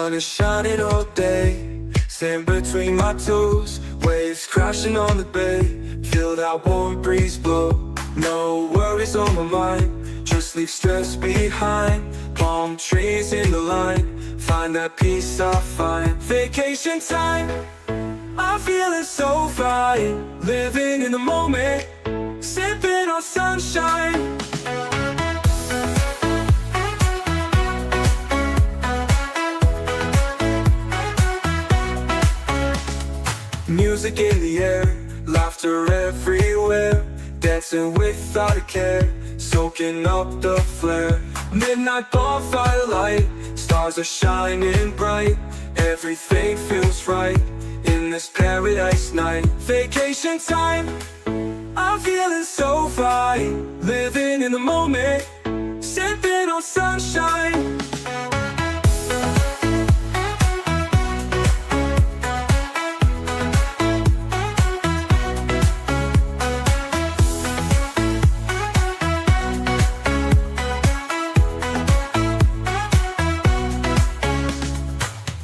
sun is shining all day, sand between my toes, waves crashing on the bay. Feel that warm breeze blow, no worries on my mind. Just leave stress behind, palm trees in the line. Find that peace I find. Vacation time, I'm feeling so fine. Living in the moment, sipping on sunshine. Music in the air, laughter everywhere, dancing without a care, soaking up the flare. Midnight bonfire light, stars are shining bright. Everything feels right in this paradise night. Vacation time, I'm feeling so fine. Living in the moment, sipping on sunshine.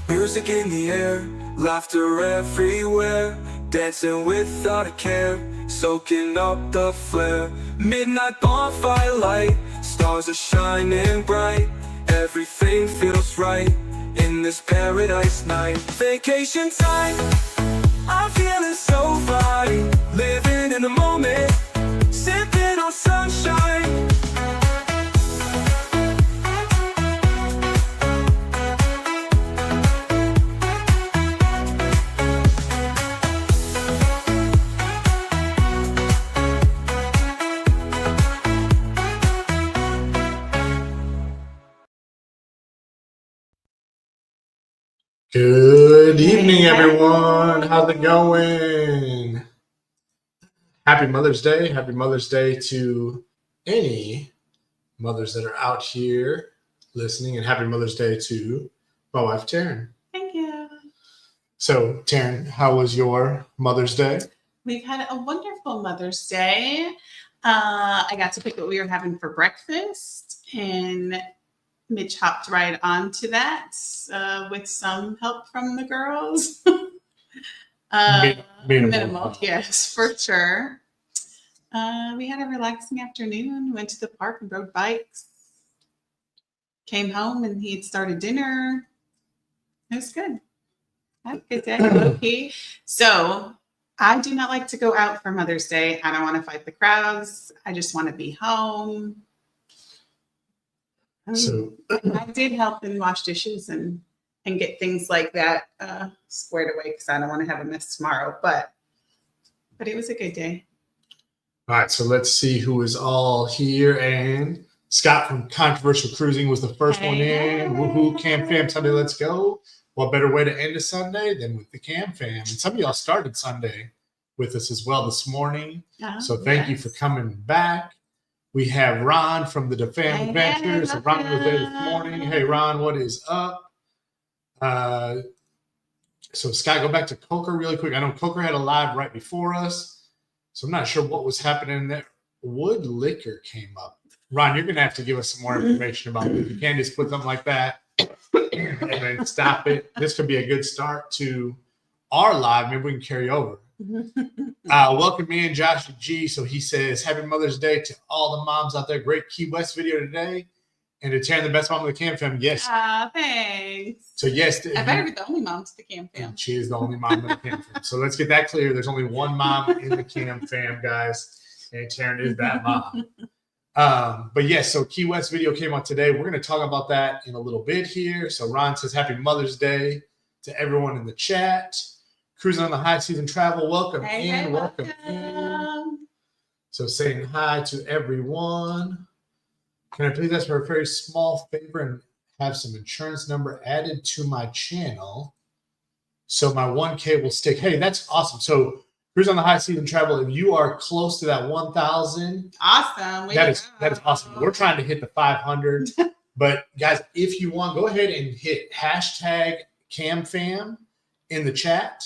Music in the air, laughter everywhere, dancing without a care, soaking up the flare. Midnight bonfire light, stars are shining bright. Everything feels right in this paradise night. Vacation time, I'm feeling so fine. Living in the moment, sipping on sunshine. Good evening, everyone. How's it going? Happy Mother's Day. Happy Mother's Day to any mothers that are out here listening, and happy Mother's Day to my wife, Taryn. Thank you. So, Taryn, how was your Mother's Day? We've had a wonderful Mother's Day. I got to pick what we were having for breakfast, and Mitch hopped right onto that with some help from the girls. Minimal, yes, for sure. We had a relaxing afternoon. Went to the park and rode bikes. Came home and he had started dinner. It was good. Had a good day. Okay. So I do not like to go out for Mother's Day. I don't want to fight the crowds. I just want to be home. So I did help and wash dishes and get things like that squared away because I don't want to have a mess tomorrow. But it was a good day. All right, so let's see who is all here. And Scott from Controversial Cruising was the first one in. Woohoo, KAM Fam Sunday, let's go. What better way to end a Sunday than with the KAM Fam? And some of y'all started Sunday with us as well this morning. So thank you for coming back. We have Ron from the Fam Adventures. So Ron was there this morning. Hey, Ron, what is up? So, Scott, go back to Coker really quick. I know Coker had a live right before us, so I'm not sure what was happening there. Wood Liquor came up. Ron, you're going to have to give us some more information about this. You can't just put something like that and then stop it. This could be a good start to our live. Maybe we can carry over. Welcome me and Josh G. So he says, happy Mother's Day to all the moms out there. Great Key West video today. And to Taryn, the best mom of the KAM Fam. Yes. Thanks. So yes. I better be the only mom to the KAM Fam. She is the only mom in the KAM Fam. So let's get that clear. There's only one mom in the KAM Fam, guys. And Taryn is that mom. But yes, so Key West video came out today. We're going to talk about that in a little bit here. So Ron says, happy Mother's Day to everyone in the chat. Cruising on the High Season Travel, welcome in. So saying hi to everyone. Can I please ask for a very small favor and have some insurance number added to my channel so my 1K will stick? Hey, that's awesome. So Cruising on the High Season Travel, if you are close to that 1,000, awesome. That is awesome. We're trying to hit the 500. But guys, if you want, go ahead and hit hashtag KAMFam in the chat,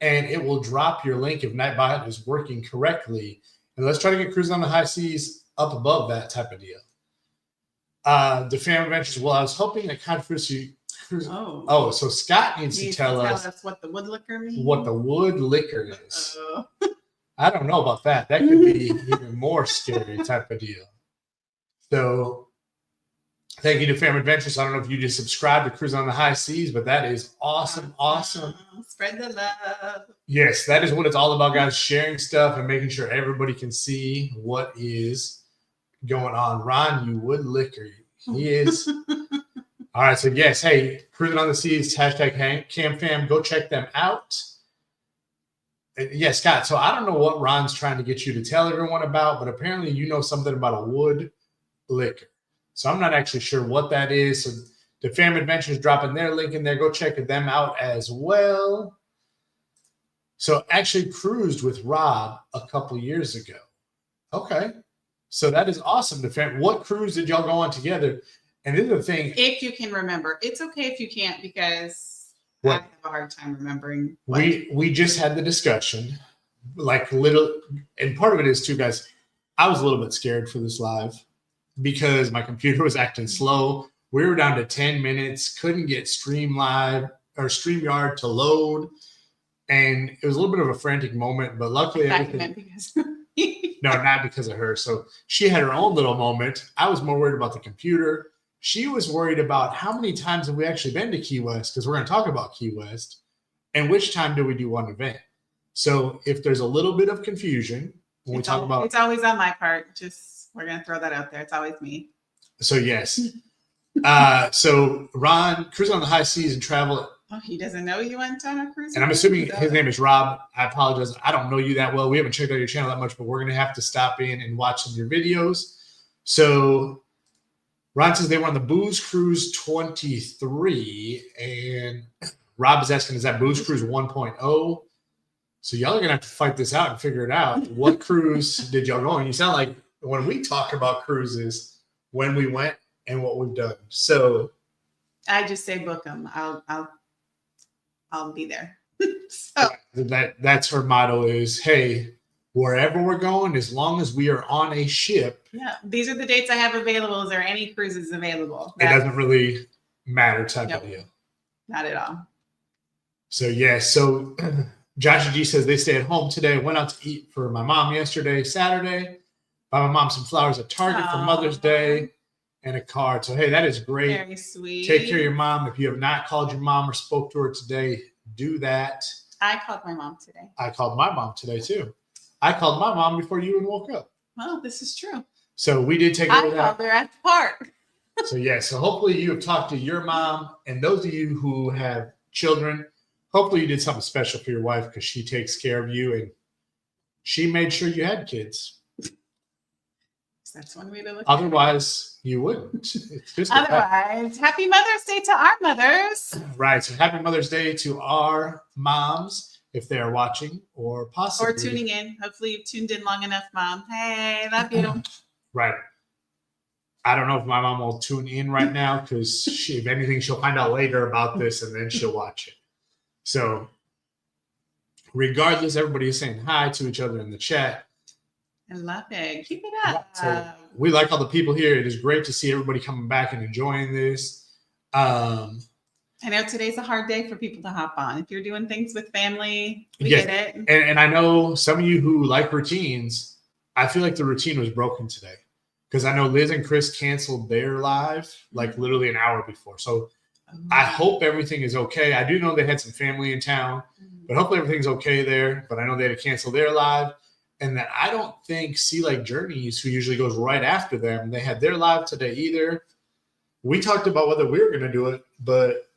and it will drop your link if Nightbot is working correctly. And let's try to get Cruising on the High Seas up above that type of deal. The Fam Adventures, well, I was hoping that Controversial cruise. Oh. Oh, so Scott needs to Needs tell us what the wood liquor means. what the wood liquor is. Oh. I don't know about that. That could be even more scary type of deal. So thank you to Fam Adventures. I don't know if you just subscribe to Cruise on the High Seas, but that is awesome. Awesome. Spread the love. Yes, that is what it's all about, guys. Sharing stuff and making sure everybody can see what is going on. Ron, you would liquor. He is. All right. So, yes. Hey, Cruising on the Seas, hashtag KAM Fam. Go check them out. Yeah, Scott. So, I don't know what Ron's trying to get you to tell everyone about, but apparently you know something about a wood liquor. So, I'm not actually sure what that is. So, the Fam Adventures dropping their link in there. Go check them out as well. So actually cruised with Rob a couple years ago. Okay. So that is awesome. What cruise did y'all go on together? And this is the thing. If you can remember. It's okay if you can't, because What? I have a hard time remembering. We just had the discussion. And part of it is too, guys, I was a little bit scared for this live because my computer was acting slow. We were down to 10 minutes, couldn't get StreamYard to load. And it was a little bit of a frantic moment, but luckily because no, not because of her. So she had her own little moment. I was more worried about the computer. She was worried about how many times have we actually been to Key West, because we're going to talk about Key West, and which time do we do one event. So if there's a little bit of confusion when we talk about, it's always on my part. Just we're going to throw that out there. It's always me. So yes. So Ron, Cruising on the High Seas and Travel. Oh, he doesn't know you went on a cruise? And I'm assuming his name is Rob. I apologize. I don't know you that well. We haven't checked out your channel that much, but we're going to have to stop in and watch some of your videos. So Ron says they were on the Booze Cruise 23. And Rob is asking, is that Booze Cruise 1.0? So y'all are going to have to fight this out and figure it out. What cruise did y'all go on? You sound like when we talk about cruises, when we went and what we've done. So I just say book them. I'll be there. So that's her motto is, hey, wherever we're going, as long as we are on a ship. Yeah, these are the dates I have available. Is there any cruises available? It doesn't really matter type of deal. Not at all. So yeah, so Josh G says they stay at home today. Went out to eat for my mom yesterday, Saturday. Buy my mom some flowers at Target for Mother's Day and a card. So hey, that is great. Very sweet. Take care of your mom. If you have not called your mom or spoke to her today, do that. I called my mom today. I called my mom today too. I called my mom before you even woke up. Well, this is true. So we did take over that. I called her at the park. So yeah, so hopefully you have talked to your mom, and those of you who have children, hopefully you did something special for your wife because she takes care of you and she made sure you had kids. That's one way to look Otherwise, you wouldn't. It's just Otherwise, happy Mother's Day to our mothers. Right. So happy Mother's Day to our moms if they're watching or possibly. Or tuning in. Hopefully you've tuned in long enough, Mom. Hey, love you. Right. I don't know if my mom will tune in right now because if anything, she'll find out later about this and then she'll watch it. So regardless, everybody is saying hi to each other in the chat. I love it. Keep it up. So we like all the people here. It is great to see everybody coming back and enjoying this. I know today's a hard day for people to hop on. If you're doing things with family, we get it. And I know some of you who like routines, I feel like the routine was broken today. Because I know Liz and Chris canceled their live like literally an hour before. So I hope everything is okay. I do know they had some family in town, but hopefully everything's okay there. But I know they had to cancel their live. And that I don't think Sea Lake Journeys, who usually goes right after them, they had their live today either. We talked about whether we were going to do it, but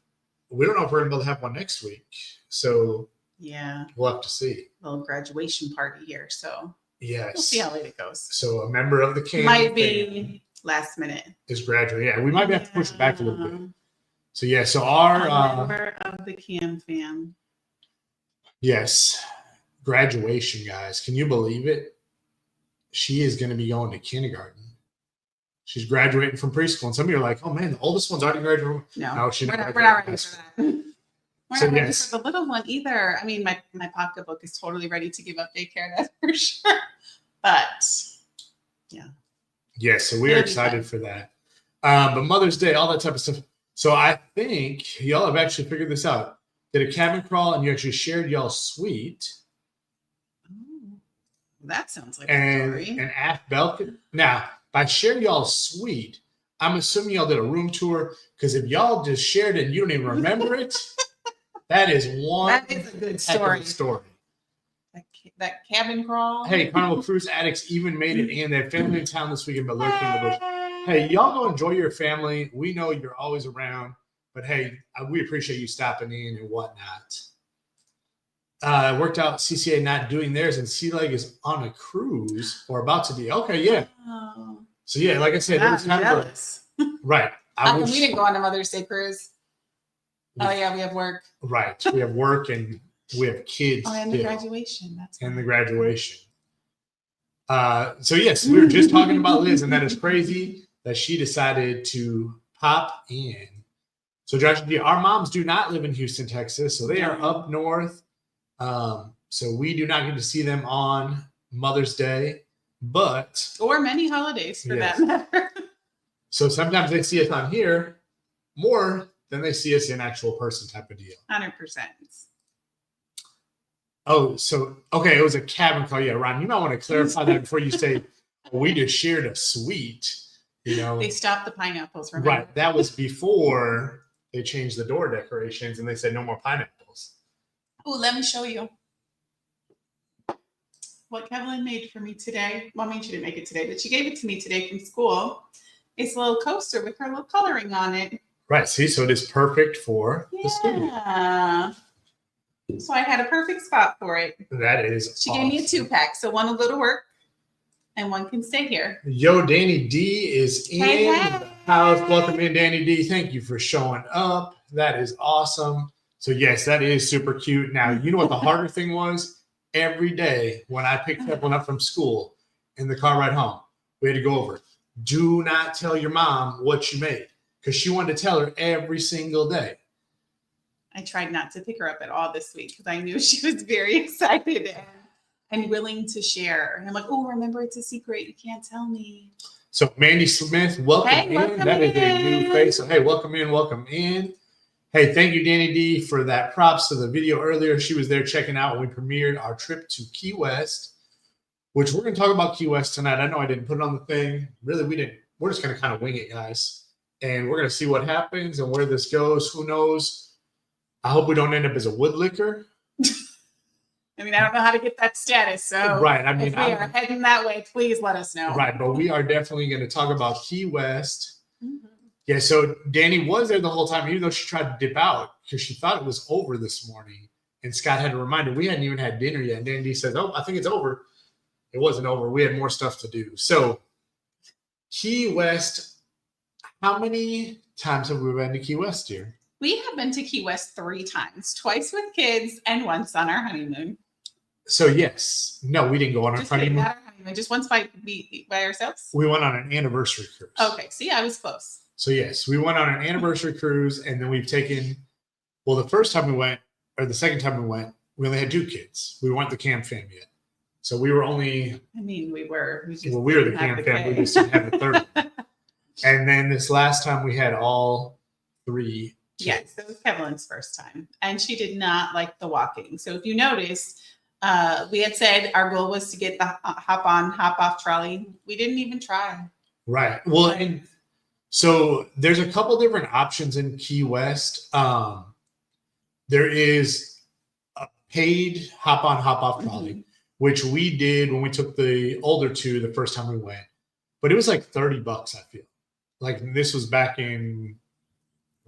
we don't know if we're going to be able to have one next week. So yeah, we'll have to see. Little graduation party here. So yes, we'll see how late it goes. So a member of the KAM might be last minute. Is graduating. Yeah, we might have to push it back a little bit. So yeah, so our member of the KAM Fam. Yes. Graduation, guys. Can you believe it? She is going to be going to kindergarten. She's graduating from preschool. And some of you are like, oh man, the oldest one's already graduated. No, she's we're not ready for that. We're So, not ready yes. for the little one either. I mean, my pocketbook is totally ready to give up daycare, that's for sure. But yeah. Yeah, so we are excited for that. But Mother's Day, all that type of stuff. So I think y'all have actually figured this out. Did a cabin crawl and you actually shared y'all's suite. Oh, that sounds like a And story. an aft balcony. Now, by sharing y'all's suite, I'm assuming y'all did a room tour, because if y'all just shared it and you don't even remember it, that is one That is a good heck of a story. story. That cabin crawl. Hey, Carnival Cruise addicts even made it in. They had family in town this weekend, but lurking in the bush. Hey, y'all go enjoy your family. We know you're always around, but hey, we appreciate you stopping in and whatnot. Worked out CCA not doing theirs, and Sea Leg is on a cruise or about to be. Okay, yeah. Oh, So yeah, like I said, it I'm was kind of jealous. right. How come we didn't go on a Mother's Day cruise? Oh yeah, we have work. Right. We have work and we have kids. Oh, and the graduation. That's and the right. graduation. So yes, we were just talking about Liz, and that is crazy that she decided to pop in. So Josh, our moms do not live in Houston, Texas, so they are up north. So we do not get to see them on Mother's Day, but or many holidays for Yes. that matter. so sometimes they see us on here more than they see us in actual person type of deal. 100%. Oh, so okay, it was a cabin call. Yeah, Ron, you might want to clarify that before you say we just shared a suite. You know, They stopped the pineapples. Remember? right? That was before they changed the door decorations and they said no more pineapples. Oh, let me show you what Kevin made for me today. Well, I mean, she didn't make it today, but she gave it to me today from school. It's a little coaster with her little coloring on it. Right. See, so it is perfect for the studio. Yeah. So I had a perfect spot for it. That is. She gave me a 2-pack, so one will go to work and one can stay here. Yo, Danny D is in the house. Welcome in, Danny D. Thank you for showing up. That is awesome. So yes, that is super cute. Now, you know what the harder thing was? Every day when I picked Evelyn up from school in the car ride home, we had to go over. Do not tell your mom what you made, because she wanted to tell her every single day. I tried not to pick her up at all this week because I knew she was very excited and willing to share. And I'm like, oh, remember, it's a secret. You can't tell me. So Mandy Smith, welcome in. Welcome That is a new in. face. So hey, welcome in, welcome in. Hey, thank you, Danny D, for that props to the video earlier. She was there checking out when we premiered our trip to Key West, which we're going to talk about Key West tonight. I know I didn't put it on the thing. Really, we didn't. We're just going to kind of wing it, guys. And we're going to see what happens and where this goes. Who knows? I hope we don't end up as a woodlicker. I mean, I don't know how to get that status. So Right. I mean, if we are heading that way, please let us know. right. But we are definitely going to talk about Key West. Mm-hmm. Yeah. So Danny was there the whole time, even though she tried to dip out because she thought it was over this morning. And Scott had to remind her we hadn't even had dinner yet. And Danny says, oh, I think it's over. It wasn't over. We had more stuff to do. So Key West, how many times have we been to Key West here? We have been to Key West 3 times, twice with kids and once on our honeymoon. So yes. No, we didn't go on our Just kidding, honeymoon. not our honeymoon, just once by ourselves. We went on an anniversary cruise. Okay, see, I was close. So yes, we went on an anniversary cruise, and then we've taken, well, the first time we went, or the second time we went, we only had 2 kids. We weren't the KAM Fam yet. So we were only, I mean, we were we just were the didn't KAM have Fam. We kids. just didn't have the third one. And then this last time we had all 3 kids. Yes, that was Kevin's first time. And she did not like the walking. So if you noticed, we had said our goal was to get the hop on, hop off trolley. We didn't even try. Right. Well, and so there's a couple different options in Key West. There is a paid hop on, hop off trolley, which we did when we took the older 2 the first time we went. But it was like $30, I feel. Like this was back in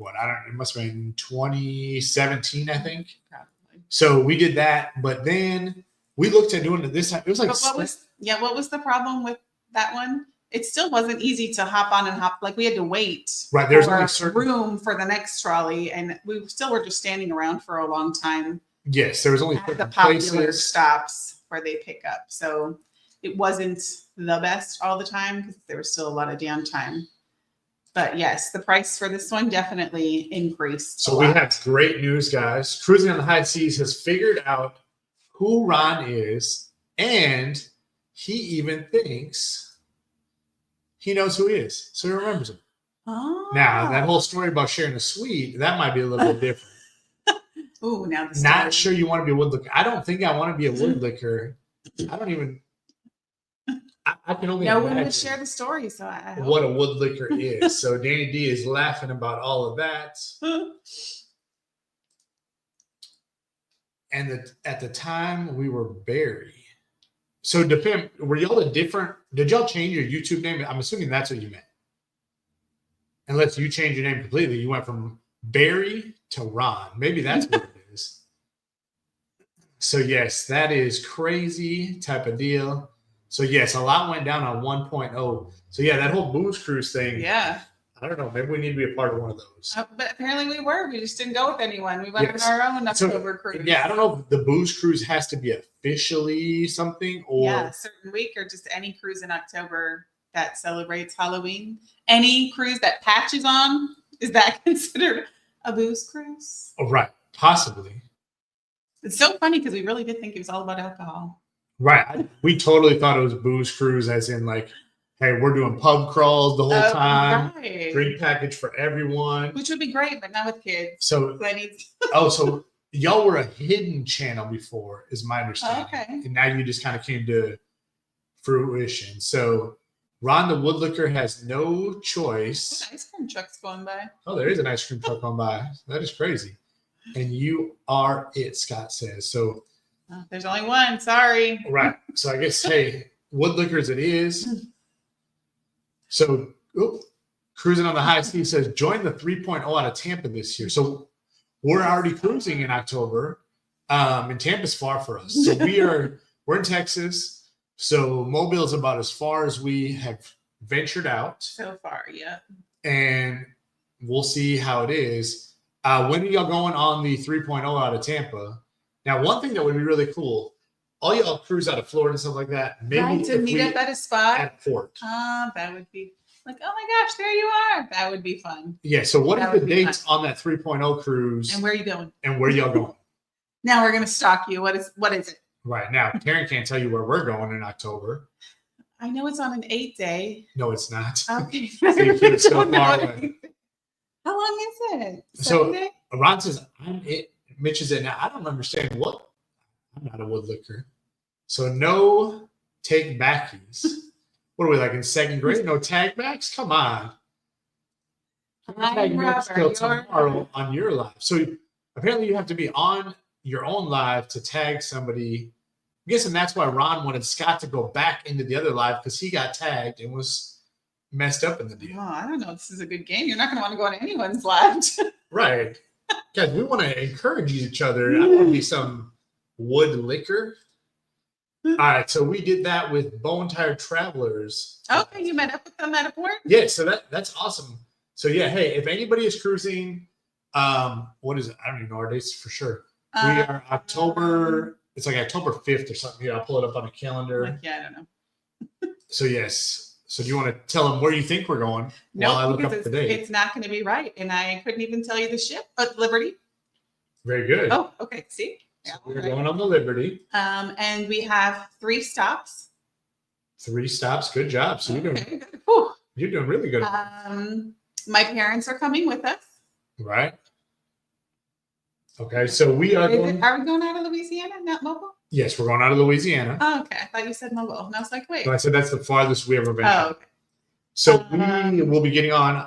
it must have been 2017, I think. Probably. So we did that, but then we looked at doing it this time. It was like what was the problem with that one? It still wasn't easy to hop on and hop. Like we had to wait right. There's for only certain room for the next trolley, and we still were just standing around for a long time. Yes, there was only At the certain popular places. stops where they pick up. So it wasn't the best all the time because there was still a lot of downtime. But yes, the price for this one definitely increased. So we have great news, guys. Cruising on the High Seas has figured out who Ron is, and he even thinks he knows who he is. So he remembers him. Oh. Now, that whole story about sharing a suite, that might be a little bit different. Ooh, now the Not story. sure you want to be a woodlicker. I don't think I want to be a woodlicker. I don't even. I can only No one would imagine share the story, so I hope. what a woodlicker is. So Danny D is laughing about all of that. And at the time we were Barry. So were y'all a different? Did y'all change your YouTube name? I'm assuming that's what you meant. Unless you changed your name completely, you went from Barry to Ron. Maybe that's what it is. So yes, that is crazy type of deal. So yes, a lot went down on 1.0. So yeah, that whole booze cruise thing. Yeah. I don't know. Maybe we need to be a part of one of those. But apparently we were. We just didn't go with anyone. We went Yes. on our own October cruise. Yeah, I don't know if the booze cruise has to be officially something or a certain week or just any cruise in October that celebrates Halloween. Any cruise that patches on, is that considered a booze cruise? Oh, right, possibly. It's so funny because we really did think it was all about alcohol. Right. We totally thought it was booze cruise as in like, hey, we're doing pub crawls the whole time. Right. Drink package for everyone. Which would be great, but not with kids. So so y'all were a hidden channel before, is my understanding. Okay. And now you just kind of came to fruition. So Ron the Woodlicker has no choice. What ice cream truck's going by? Oh, there is an ice cream truck on by. That is crazy. And you are it, Scott says. So there's only one. Sorry. right. So I guess, hey, Woodlickers it is. So cruising on the high sea says, join the 3.0 out of Tampa this year. So we're already cruising in October. And Tampa's far for us. So we're in Texas. So Mobile is about as far as we have ventured out. So far, yeah. And we'll see how it is. When are y'all going on the 3.0 out of Tampa? Now, one thing that would be really cool, all y'all cruise out of Florida and stuff like that. Maybe right, to meet up at a spot. At port. That would be like, oh my gosh, there you are. That would be fun. Yeah. So what are the dates on that 3.0 cruise? And where are you going? And where y'all going? Now we're going to stalk you. What is it? Right. Now, Karen can't tell you where we're going in October. I know it's on an 8-day. No, it's not. Okay. So you keep it so far away. How long is it? So Sunday? Ron says, I'm it. Mitch is it. Now, I don't understand what. I'm not a woodlicker. So no take backies. What are we like in second grade? No tag backs? Come on. Tag backs till tomorrow on your live. So apparently you have to be on your own live to tag somebody. I'm guessing that's why Ron wanted Scott to go back into the other live because he got tagged and was messed up in the deal. Oh, I don't know. This is a good game. You're not going to want to go on anyone's live. Right. Guys, we want to encourage each other. I don't want to be some wood liquor. All right, so we did that with Bone Tired Travelers. Okay, you met up with them at a port? Yeah, so that's awesome. So yeah, hey, if anybody is cruising, what is it? I don't even know our dates for sure. We are October. It's like October 5th or something. Here, I'll pull it up on a calendar. Yeah, I don't know. So yes. So do you want to tell them where you think we're going? No, while I look up the date. It's not going to be right, and I couldn't even tell you the ship. But Liberty. Very good. Oh, okay. See, so we're going on the Liberty. And we have 3 stops. 3 stops. Good job. So you're doing really good. My parents are coming with us. Right. Okay, so we are going. Are we going out of Louisiana, not Mobile? Yes, we're going out of Louisiana. Oh, okay. I thought you said Mobile. And I was like, wait. So I said that's the farthest we ever been. Oh, okay. So we will be getting on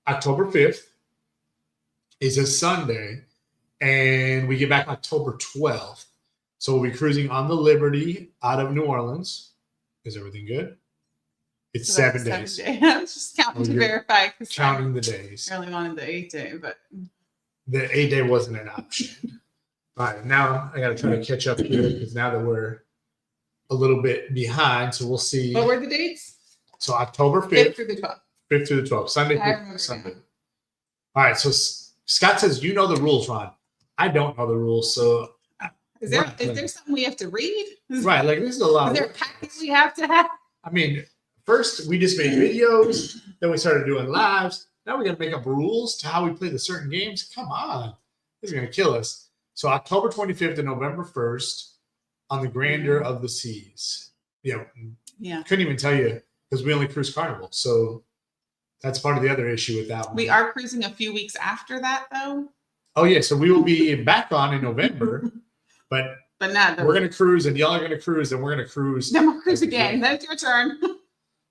October 5th. Is a Sunday, and we get back October 12th. So we'll be cruising on the Liberty out of New Orleans. Is everything good? It's so 7 days. I was just counting to verify. Counting the days. I really wanted the 8-day, but the 8-day wasn't an option. All right, now I got to try to catch up here because now that we're a little bit behind, so we'll see. What were the dates? So October 5th through the 12th. 5th through the 12th. Sunday through Sunday. All right, so Scott says you know the rules, Ron. I don't know the rules, so is there something we have to read? Right, like this is a lot. Is there a packet we have to have? I mean, first we just made videos, then we started doing lives. Now we got to make up rules to how we play the certain games. Come on, this is gonna kill us. So October 25th to November 1st on the Grandeur of the Seas. Yeah. Yeah. Couldn't even tell you because we only cruise Carnival. So That's part of the other issue with that one. We are cruising a few weeks after that, though. Oh yeah, so we will be back on in November, but not we're gonna cruise, and y'all are gonna cruise, and we're gonna cruise. Then we'll cruise again. Then it's your turn.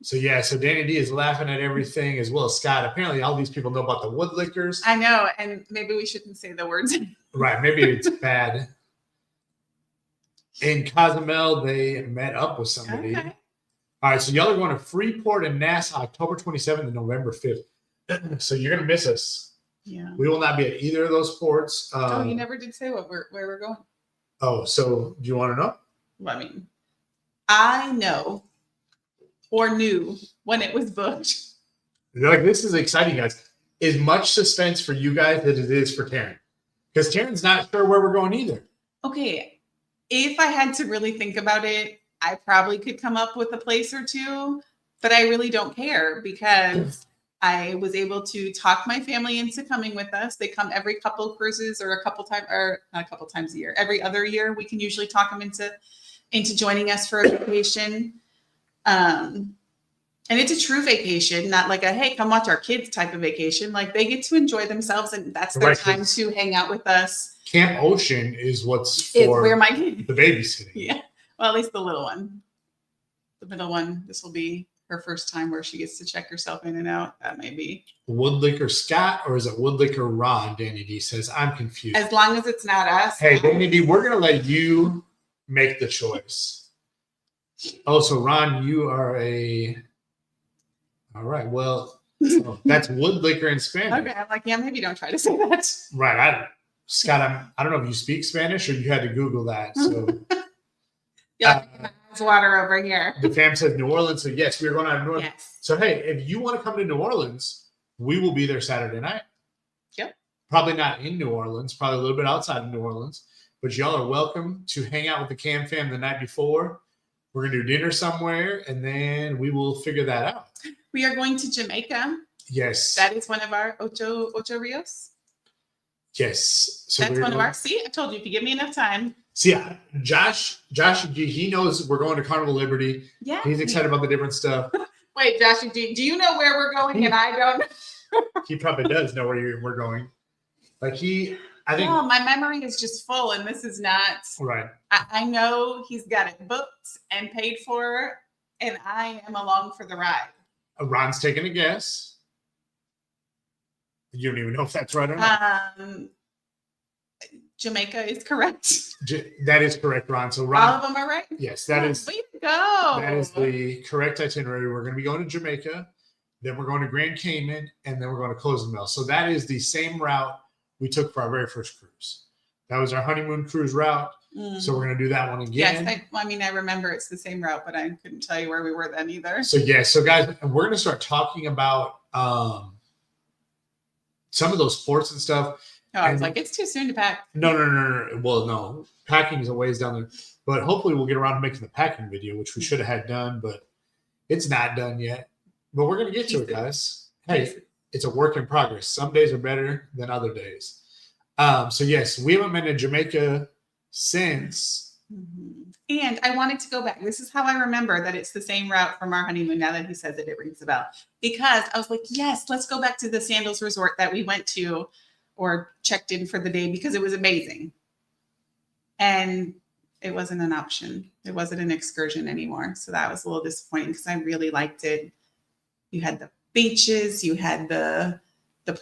So yeah, so Danny D is laughing at everything as well as Scott. Apparently, all these people know about the wood lickers. I know, and maybe we shouldn't say the words. Right, maybe it's bad. In Cozumel, they met up with somebody. Okay. All right, so y'all are going to Freeport and Nassau, October 27th and November 5th. So you're gonna miss us. Yeah. We will not be at either of those ports. Oh, you never did say where we're going. Oh, so do you want to know? Well, I mean, I know or knew when it was booked. Like, this is exciting, guys. As much suspense for you guys as it is for Taryn, because Taryn's not sure where we're going either. Okay, if I had to really think about it, I probably could come up with a place or two, but I really don't care because I was able to talk my family into coming with us. They come every couple cruises or not a couple times a year. Every other year, we can usually talk them into joining us for a vacation. And it's a true vacation, not like a, hey, come watch our kids type of vacation. Like, they get to enjoy themselves, and that's their time to hang out with us. Camp Ocean is what's for It's where the babysitting. Yeah. Well, at least the little one. The middle one, this will be her first time where she gets to check herself in and out. That may be. Woodlicker Scott, or is it Woodlicker Ron? Danny D says, I'm confused. As long as it's not us. Hey, Danny D, we're going to let you make the choice. Oh, so Ron, you are all right. Well, that's Woodlicker in Spanish. Okay. I'm like, yeah, maybe don't try to say that. Right. Scott, I don't know if you speak Spanish or you had to Google that. So Yeah, water over here. the fam says New Orleans. So yes, we're going out of New Orleans. Yes. So hey, if you want to come to New Orleans, we will be there Saturday night. Yep. Probably not in New Orleans, probably a little bit outside of New Orleans. But y'all are welcome to hang out with the KAM Fam the night before. We're going to do dinner somewhere, and then we will figure that out. We are going to Jamaica. Yes. That is one of our Ocho Rios. Yes. So that's one of our. See, I told you, if you give me enough time. See, Josh, he knows we're going to Carnival Liberty. Yeah. He's excited about the different stuff. Wait, Josh, do you know where we're going and I don't? He probably does know where we're going. Like I think. Oh, my memory is just full, and this is not. Right. I know he's got it booked and paid for, and I am along for the ride. Ron's taking a guess. You don't even know if that's right or not. Jamaica is correct. That is correct, Ron. So Ron, all of them are right. Yes, that is. Way to go. That is the correct itinerary. We're going to be going to Jamaica, then we're going to Grand Cayman, and then we're going to Cozumel. So that is the same route we took for our very first cruise. That was our honeymoon cruise route. So we're going to do that one again. Yes, I remember it's the same route, but I couldn't tell you where we were then either. So so guys, we're going to start talking about some of those sports and stuff. Oh, I was like, it's too soon to pack. No. Well, no. Packing is a ways down there. But hopefully we'll get around to making the packing video, which we should have had done, but it's not done yet. But we're going to get to it, guys. Hey, it's a work in progress. Some days are better than other days. So, yes, we haven't been to Jamaica since. Mm-hmm. And I wanted to go back. This is how I remember that it's the same route from our honeymoon. Now that he says it rings a bell. Because I was like, yes, let's go back to the Sandals Resort that we went to or checked in for the day because it was amazing. And it wasn't an option. It wasn't an excursion anymore. So that was a little disappointing because I really liked it. You had the beaches, you had the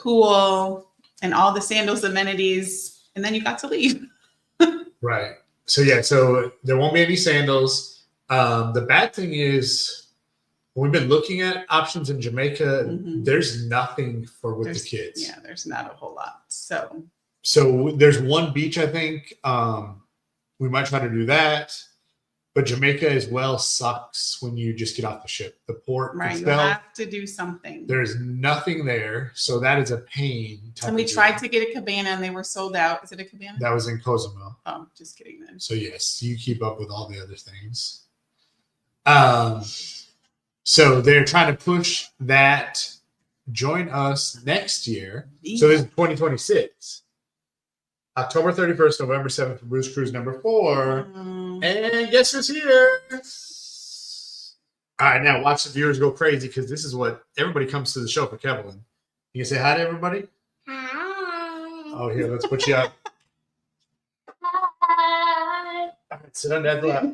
pool and all the Sandals amenities, and then you got to leave. Right. So, yeah, so there won't be any Sandals. The bad thing is, we've been looking at options in Jamaica. There's nothing with the kids. Yeah, there's not a whole lot. So there's one beach, I think. We might try to do that. But Jamaica as well sucks when you just get off the ship. The port right, itself, you have to do something. There's nothing there. So that is a pain. And we tried to get a cabana and they were sold out. Is it a cabana? That was in Cozumel. Oh, just kidding then. So yes, you keep up with all the other things. So they're trying to push that. Join us next year. So this is 2026. October 31st, November 7th, Bruce Cruise number 4. And guess who's here? All right, now watch the viewers go crazy because this is what everybody comes to the show for. Kevin, you can say hi to everybody. Hi. Oh, here, let's put you up. Hi. All right, sit on Dad's lap.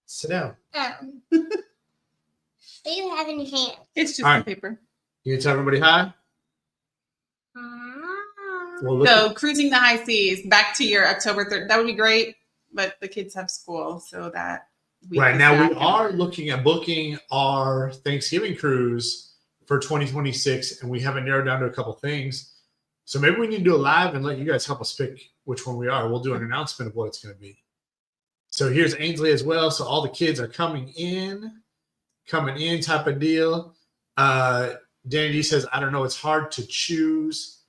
Sit down. What do you have in your hand? It's just All some right. paper. You can tell everybody hi. Hi. Well, look. So cruising the high seas, back to your October 3rd. That would be great, but the kids have school, so that week Right is now, not we gonna are work. looking at booking our Thanksgiving cruise for 2026, and we haven't narrowed down to a couple things. So maybe we need to do a live and let you guys help us pick which one we are. We'll do an announcement of what it's going to be. So here's Ainsley as well. So all the kids are coming in type of deal. Danny D says, I don't know. It's hard to choose.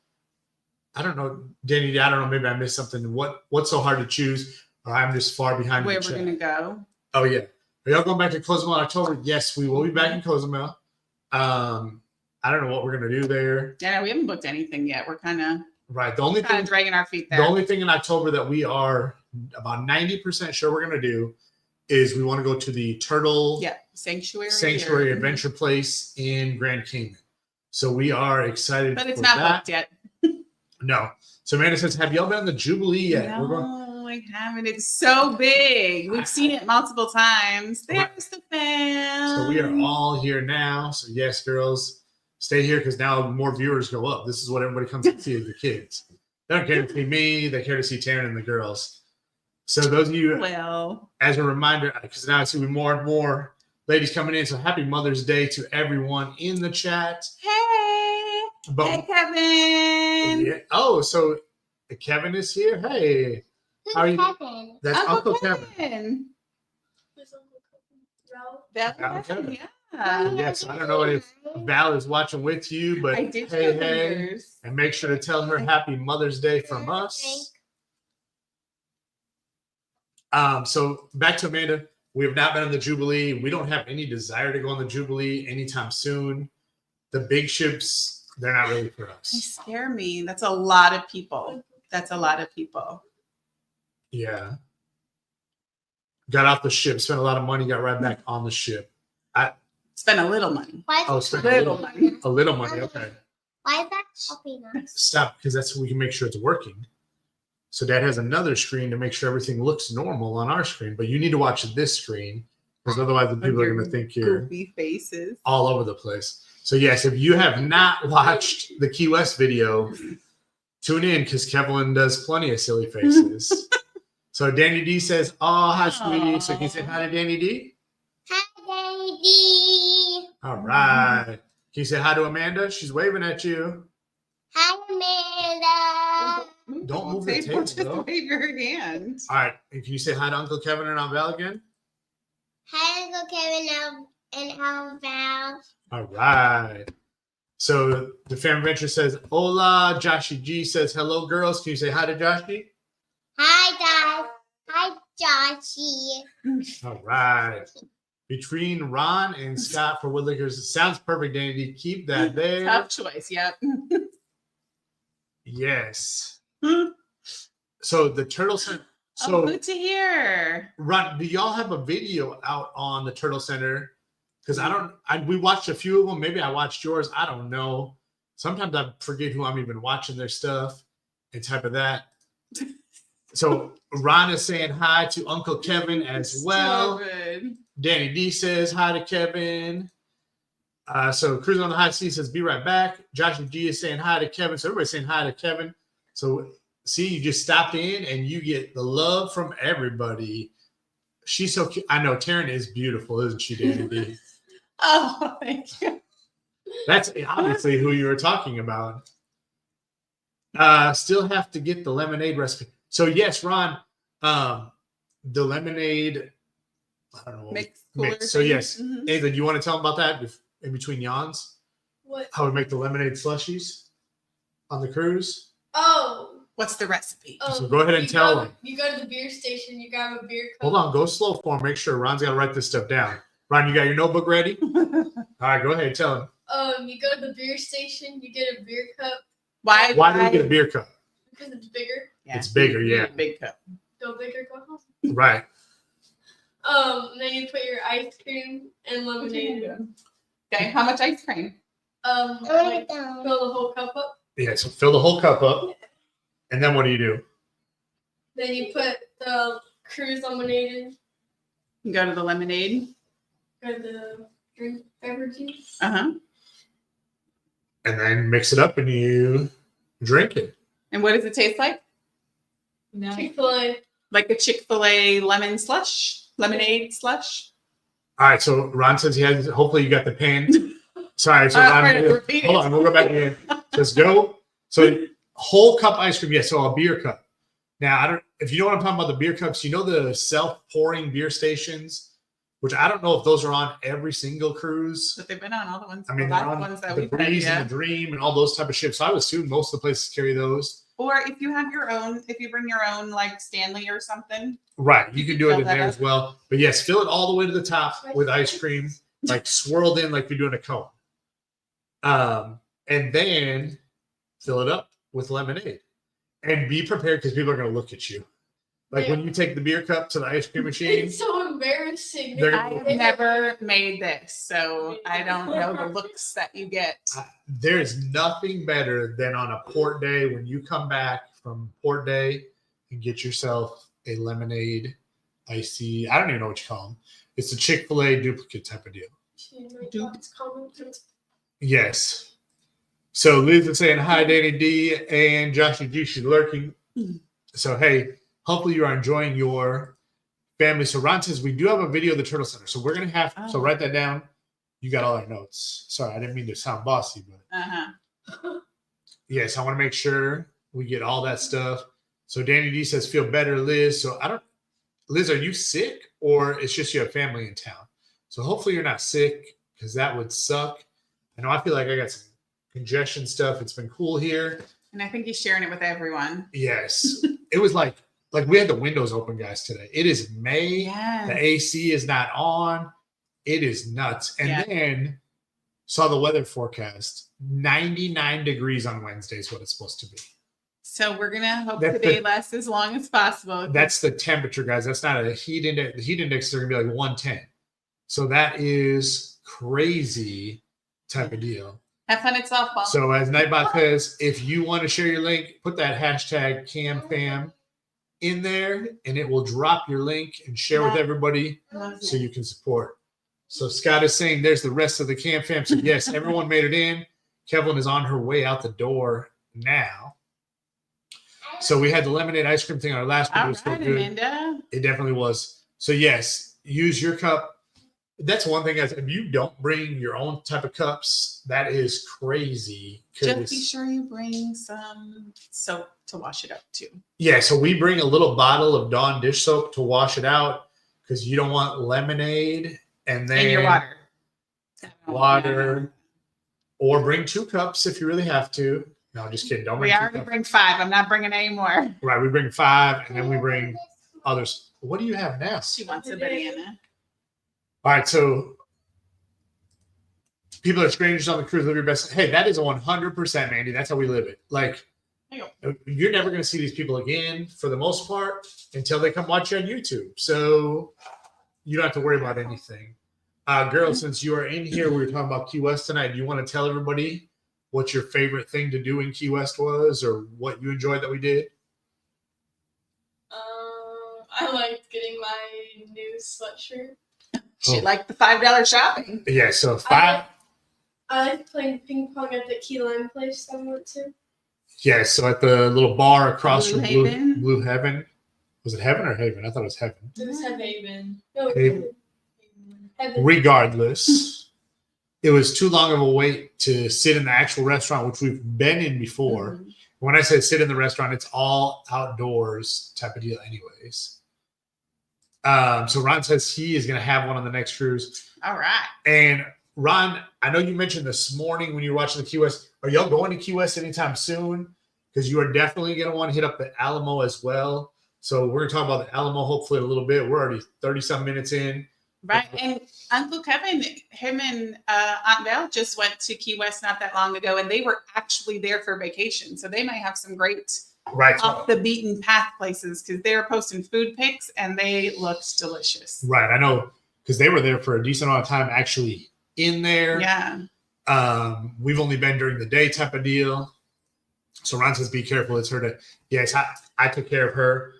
I don't know, Danny D. I don't know. Maybe I missed something. What's so hard to choose? Or I'm just far behind. Where the we're chat. gonna go. Oh, yeah. Are y'all going back to Cozumel in October? Yes, we will be back in Cozumel. I don't know what we're going to do there. Yeah, we haven't booked anything yet. We're kind of Right. The only thing dragging our feet the there. only thing in October that we are about 90% sure we're going to do is we want to go to the Turtle Sanctuary or- Adventure Place in Grand Cayman. So we are excited But it's for not that. booked yet. No. So Amanda says, have y'all been on the Jubilee yet? No, We're going. I haven't. It's so big. We've seen it multiple times. There's the fam. So we are all here now. So yes, girls, stay here because now more viewers go up. This is what everybody comes to see, the kids. They don't care to see me. They care to see Taryn and the girls. So those of you, Well, as a reminder, because now I see more and more ladies coming in. So happy Mother's Day to everyone in the chat. hey, But, hey, Kevin. yeah, oh, so Kevin is here. Hey, Who's how are you? Kevin? That's Uncle Kevin. Who's Uncle Kevin? That Kevin. Yeah. Yes, I don't know if Val is watching with you, but I did hey, show hey, fingers. and make sure to tell her Happy Mother's Day from us. So back to Amanda. We have not been on the Jubilee. We don't have any desire to go on the Jubilee anytime soon. The big ships, they're not really for They us. scare me. That's a lot of people. Yeah. Got off the ship, spent a lot of money, got right back on the ship. Spend a little money. Why is Oh, it spend copying little money. us? A little money, okay. Why is that copying us? Stop, because that's we can make sure it's working. So Dad has another screen to make sure everything looks normal on our screen, but you need to watch this screen because otherwise the people are going to think you're Goofy faces. all over the place. So yes, if you have not watched the Key West video, tune in because Kevin does plenty of silly faces. So Danny D says, "Oh, hi, sweetie." So can you say hi to Danny D? Hi, Daddy. All right. Can you say hi to Amanda? She's waving at you. Hi, Amanda. Don't move the table, Just though. wave your hand. All right. And can you say hi to Uncle Kevin and Aunt Val again? Hi, Uncle Kevin and Aunt Val. All right. So the Fam Adventure says, "Hola." Joshy G says, "Hello, girls." Can you say hi to Joshy? Hi, Dad. Hi, Joshy. All right. Between Ron and Scott for Woodlickers, it sounds perfect, Danny. Keep that there. Tough choice. Yep. Yes. So the Turtle Center. Oh, So good to hear. Ron, do y'all have a video out on the Turtle Center? Because we watched a few of them. Maybe I watched yours. I don't know. Sometimes I forget who I'm even watching their stuff and type of that. So Ron is saying hi to Uncle Kevin as well. So good. Danny D says hi to Kevin. So Cruising on the High Sea says, "Be right back." Josh G is saying hi to Kevin. So everybody's saying hi to Kevin. So see, you just stopped in and you get the love from everybody. She's so cute. I know Taryn is beautiful, isn't she, Danny D? Oh, thank you. That's obviously who you were talking about. Still have to get the lemonade recipe. So yes, Ron, the lemonade, I don't know. Mix. So yes, Mhm. Ava, do you want to tell them about that in between yawns? What? How we make the lemonade slushies on the cruise? Oh. What's the recipe? So go ahead and tell them. You go to the beer station, you grab a beer cup. Hold on, go slow for him. Make sure Ron's got to write this stuff down. Ron, you got your notebook ready? All right, go ahead, tell him. You go to the beer station, you get a beer cup Why Why do we get a beer cup? because it's bigger. Yeah. It's bigger, yeah. Big cup. Go bigger, go home. Right. Then you put your ice cream and lemonade. Okay, how much ice cream? Like fill the whole cup up. Yeah, so fill the whole cup up. And then what do? Then you put the cruise lemonade in. Go to the lemonade. Or the drink beverages. Uh-huh. And then mix it up and you drink it. And what does it taste like? No. Chick-fil-A. Like a Chick-fil-A lemon slush? Lemonade slush? All right, so Ron says he has, hopefully you got the pen. Sorry, so Ron, right, repeat hold it. on, we'll go back again. Just go. So whole cup ice cream, yes, so a beer cup. Now, I don't, if you know what I'm talking about, the beer cups, you know the self-pouring beer stations, which I don't know if those are on every single cruise. But they've been on all the ones, I mean, the they're last on ones that the we've had, Breeze yeah. and the Dream and all those type of ships. So I would assume most of the places carry those. Or if you have your own, if you bring your own like Stanley or something. Right, you can do it fill in that there up. as well. But yes, fill it all the way to the top with ice cream, like swirled in like you're doing a cone. And then fill it up with lemonade. And be prepared because people are going to look at you. Like when you take the beer cup to the ice cream machine, It's so embarrassing. They're- I have never made this, so I don't know the looks that you get. there is nothing better than on a port day when you come back from port day and get yourself a lemonade, icy. I don't even know what you call them. It's a Chick-fil-A duplicate type of deal. Yes. So Liz is saying hi, Danny D, and Joshua G. She's lurking. So hey, hopefully you are enjoying your family. So Ron says we do have a video of the Turtle Center. So we're gonna have so write that down. You got all our notes. Sorry, I didn't mean to sound bossy, but Uh-huh. yes, I want to make sure we get all that stuff. So Danny D says feel better, Liz. So I don't Liz, are you sick or it's just you have family in town? So hopefully you're not sick because that would suck. I know I feel like I got some congestion stuff. It's been cool here. And I think he's sharing it with everyone. Yes. It was like we had the windows open, guys, today. It is May. Yes. The AC is not on. It is nuts. And Yeah. then saw the weather forecast. 99 degrees on Wednesday is what it's supposed to be. So we're gonna hope That's today the- lasts as long as possible. That's the temperature, guys. That's not a heat index. The heat index is going to be like 110. So that is crazy type of deal. Have fun at softball. So as Nightbot says, if you want to share your link, put that hashtag KAM Fam in there and it will drop your link and share with everybody so you can support. So Scott is saying there's the rest of the KAM Fam. So yes, everyone made it in. Kevin is on her way out the door now. So we had the lemonade ice cream thing on our last video. All It was so right, good. Amanda. It definitely was. So yes, use your cup. That's one thing, guys. If you don't bring your own type of cups, that is crazy. Just be sure you bring some soap to wash it up too. Yeah, so we bring a little bottle of Dawn dish soap to wash it out because you don't want lemonade and then And your water. water. Or bring 2 cups if you really have to. No, just kidding. Don't bring We 2 already cups. bring 5. I'm not bringing any more. Right, we bring 5 and then we bring others. What do you have now? She wants a banana. All right, so people are strangers on the cruise. Live your best. Hey, that is 100%, Mandy. That's how we live it. Like, you're never going to see these people again for the most part until they come watch you on YouTube. So you don't have to worry about anything. Girl, since you are in here, we were talking about Key West tonight. Do you want to tell everybody what your favorite thing to do in Key West was or what you enjoyed that we did? I liked getting my new sweatshirt. She liked the $5 shopping. Yeah, so 5. I liked playing ping pong at the key lime place I went to. Yeah, so at the little bar across Blue from Haven? Blue Heaven. Was it Heaven or Haven? I thought it was Heaven. It was Haven. No, it Haven. was Heaven. Regardless, it was too long of a wait to sit in the actual restaurant, which we've been in before. Mhm. When I say sit in the restaurant, it's all outdoors type of deal anyways. So Ron says he is going to have one on the next cruise. All right. And Ron, I know you mentioned this morning when you were watching the Key West. Are y'all going to Key West anytime soon? Because you are definitely going to want to hit up the Alamo as well. So we're going to talk about the Alamo hopefully in a little bit. We're already 30-some minutes in. Right. And Uncle Kevin, him and Aunt Val just went to Key West not that long ago, and they were actually there for vacation. So they might have some great Right. off the beaten path places because they were posting food pics and they looked delicious. Right. I know because they were there for a decent amount of time actually in there. Yeah. We've only been during the day type of deal. So Ron says, be careful. It's her to, yes, I took care of her.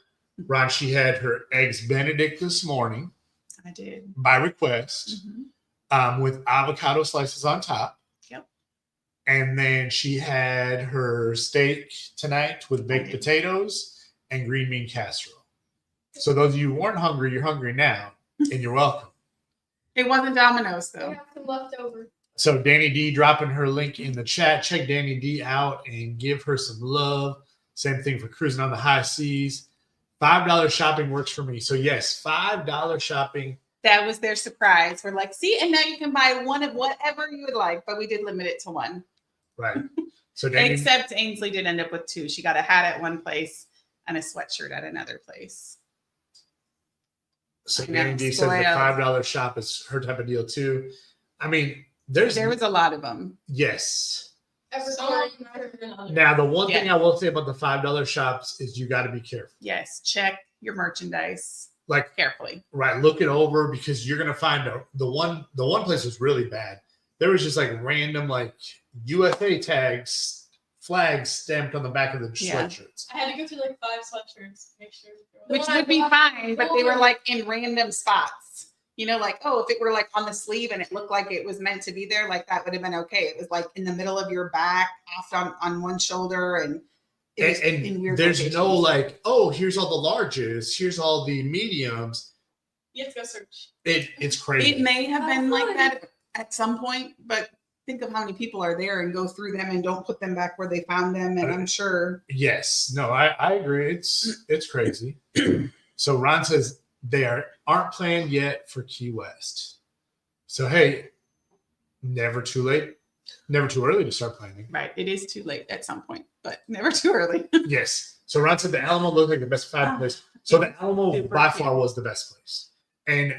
Ron, she had her eggs Benedict this morning I did. by request with avocado slices on top. Yep. And then she had her steak tonight with baked potatoes and green bean casserole. So those of you who weren't hungry, you're hungry now, and you're welcome. It wasn't Domino's We though. have some left over. So Danny D dropping her link in the chat. Check Danny D out and give her some love. Same thing for cruising on the high seas. $5 shopping works for me. So yes, $5 shopping. That was their surprise. We're like, see, and now you can buy one of whatever you would like, but we did limit it to one. Right. So Danny, Except Ainsley did end up with two. She got a hat at one place and a sweatshirt at another place. so I know, Danny D says the spoiled. $5 shop is her type of deal too. I mean, There was a lot of them. yes. Some nicer than others. Now the one thing I will say about the $5 shops is you got to be careful. Yes, check your merchandise Like carefully. right, look it over because you're gonna find the one place was really bad. There was just like random like USA tags, flags stamped on the back of the Yeah. sweatshirts. I had to go through like 5 sweatshirts to make sure. The Which one I would be bought- fine, but they were No. like in random spots. You know, like, oh, if it were like on the sleeve and it looked like it was meant to be there, like that would have been okay. It was like in the middle of your back, off on one shoulder, and it was in And weird there's locations. no like, oh, here's all the larges, here's all the mediums. You have to go search. It's crazy. It may have been like that at some point, but think of how many people are there and go through them and don't put them back where they found them. And I'm sure Yes, no, I agree. It's crazy. So Ron says they aren't planned yet for Key West. So hey, never too late, never too early to start planning. right, it is too late at some point, but never too early. Yes. So Ron said the Alamo looked like the best place. So the Alamo Super by cute. far was the best place. And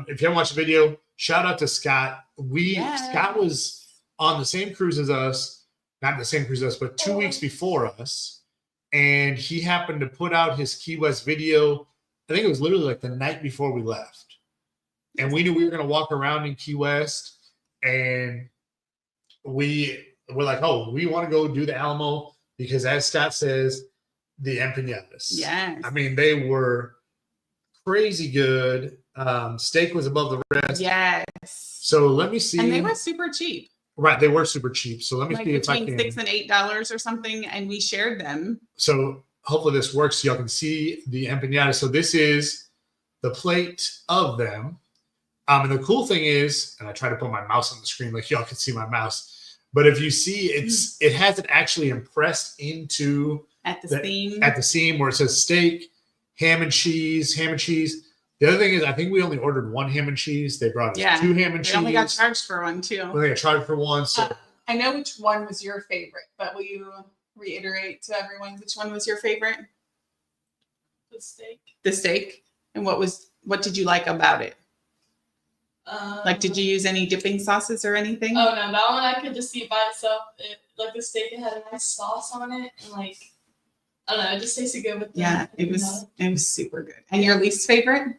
if you haven't watched the video, shout out to Scott. Yes. Scott was on the same cruise as us, not the same cruise as us, but 2 weeks before us. And he happened to put out his Key West video. I think it was literally like the night before we left. And we knew we were going to walk around in Key West. And we were like, oh, we want to go do the Alamo because, as Scott says, the empanadas. Yes. I mean, they were crazy good. Steak was above the rest. Yes. So let me see. And they were super cheap. Right, they were super cheap. So let me Like see if I between can. $6 and $8 or something, and we shared them. So hopefully this works. So y'all can see the empanadas. So this is the plate of them. And the cool thing is, and I try to put my mouse on the screen like y'all can see my mouse. But if you see, it has it actually impressed into At the seam. at the seam where it says steak, ham and cheese, ham and cheese. The other thing is, I think we only ordered one ham and cheese. They brought us Yeah. 2 ham and We cheese. only got charged for one too. We only got charged for one. So I know which one was your favorite, but will you reiterate to everyone which one was your favorite? The steak. The steak. And what did you like about it? Like, did you use any dipping sauces or anything? Oh no, that one I could just eat by itself. Like the steak, it had a nice sauce on it, and like I don't know, it just tasted good with the Yeah, it was super good. And your least favorite?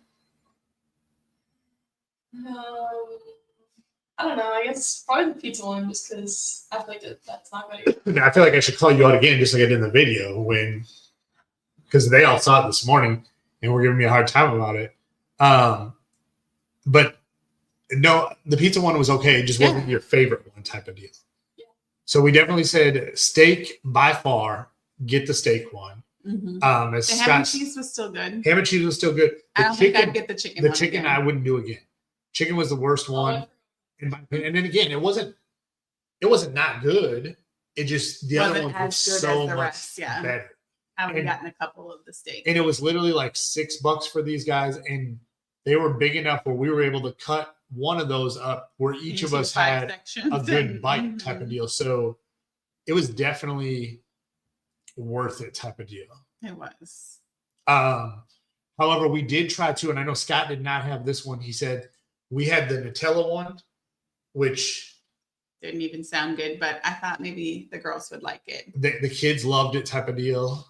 I don't know. I guess probably the pizza one, just because I feel like that's not going to. I feel like I should call you out again, just like I did in the video, because they all saw it this morning and were giving me a hard time about it. But no, the pizza one was okay. It just wasn't your favorite one type of deal. Yeah. So we definitely said steak by far. Get the steak one. Mm-hmm. As The ham and Scott, cheese was still good. ham and cheese was still good. I The don't think chicken, I'd get the chicken. the one chicken again. I wouldn't do again. Chicken was the worst one. In my opinion. And then again, it wasn't not good. It just the other Wasn't one was as good so as the much rest, yeah. better. I would have and- gotten a couple of the steaks. And it was literally like $6 for these guys, and they were big enough where we were able to cut one of those up where each of Into us 5 had sections a good and- bite type of Mhm. deal. So it was definitely worth it type of deal. It was. However, we did try to, and I know Scott did not have this one. He said we had the Nutella one, which Didn't even sound good, but I thought maybe the girls would like it. The kids loved it, type of deal,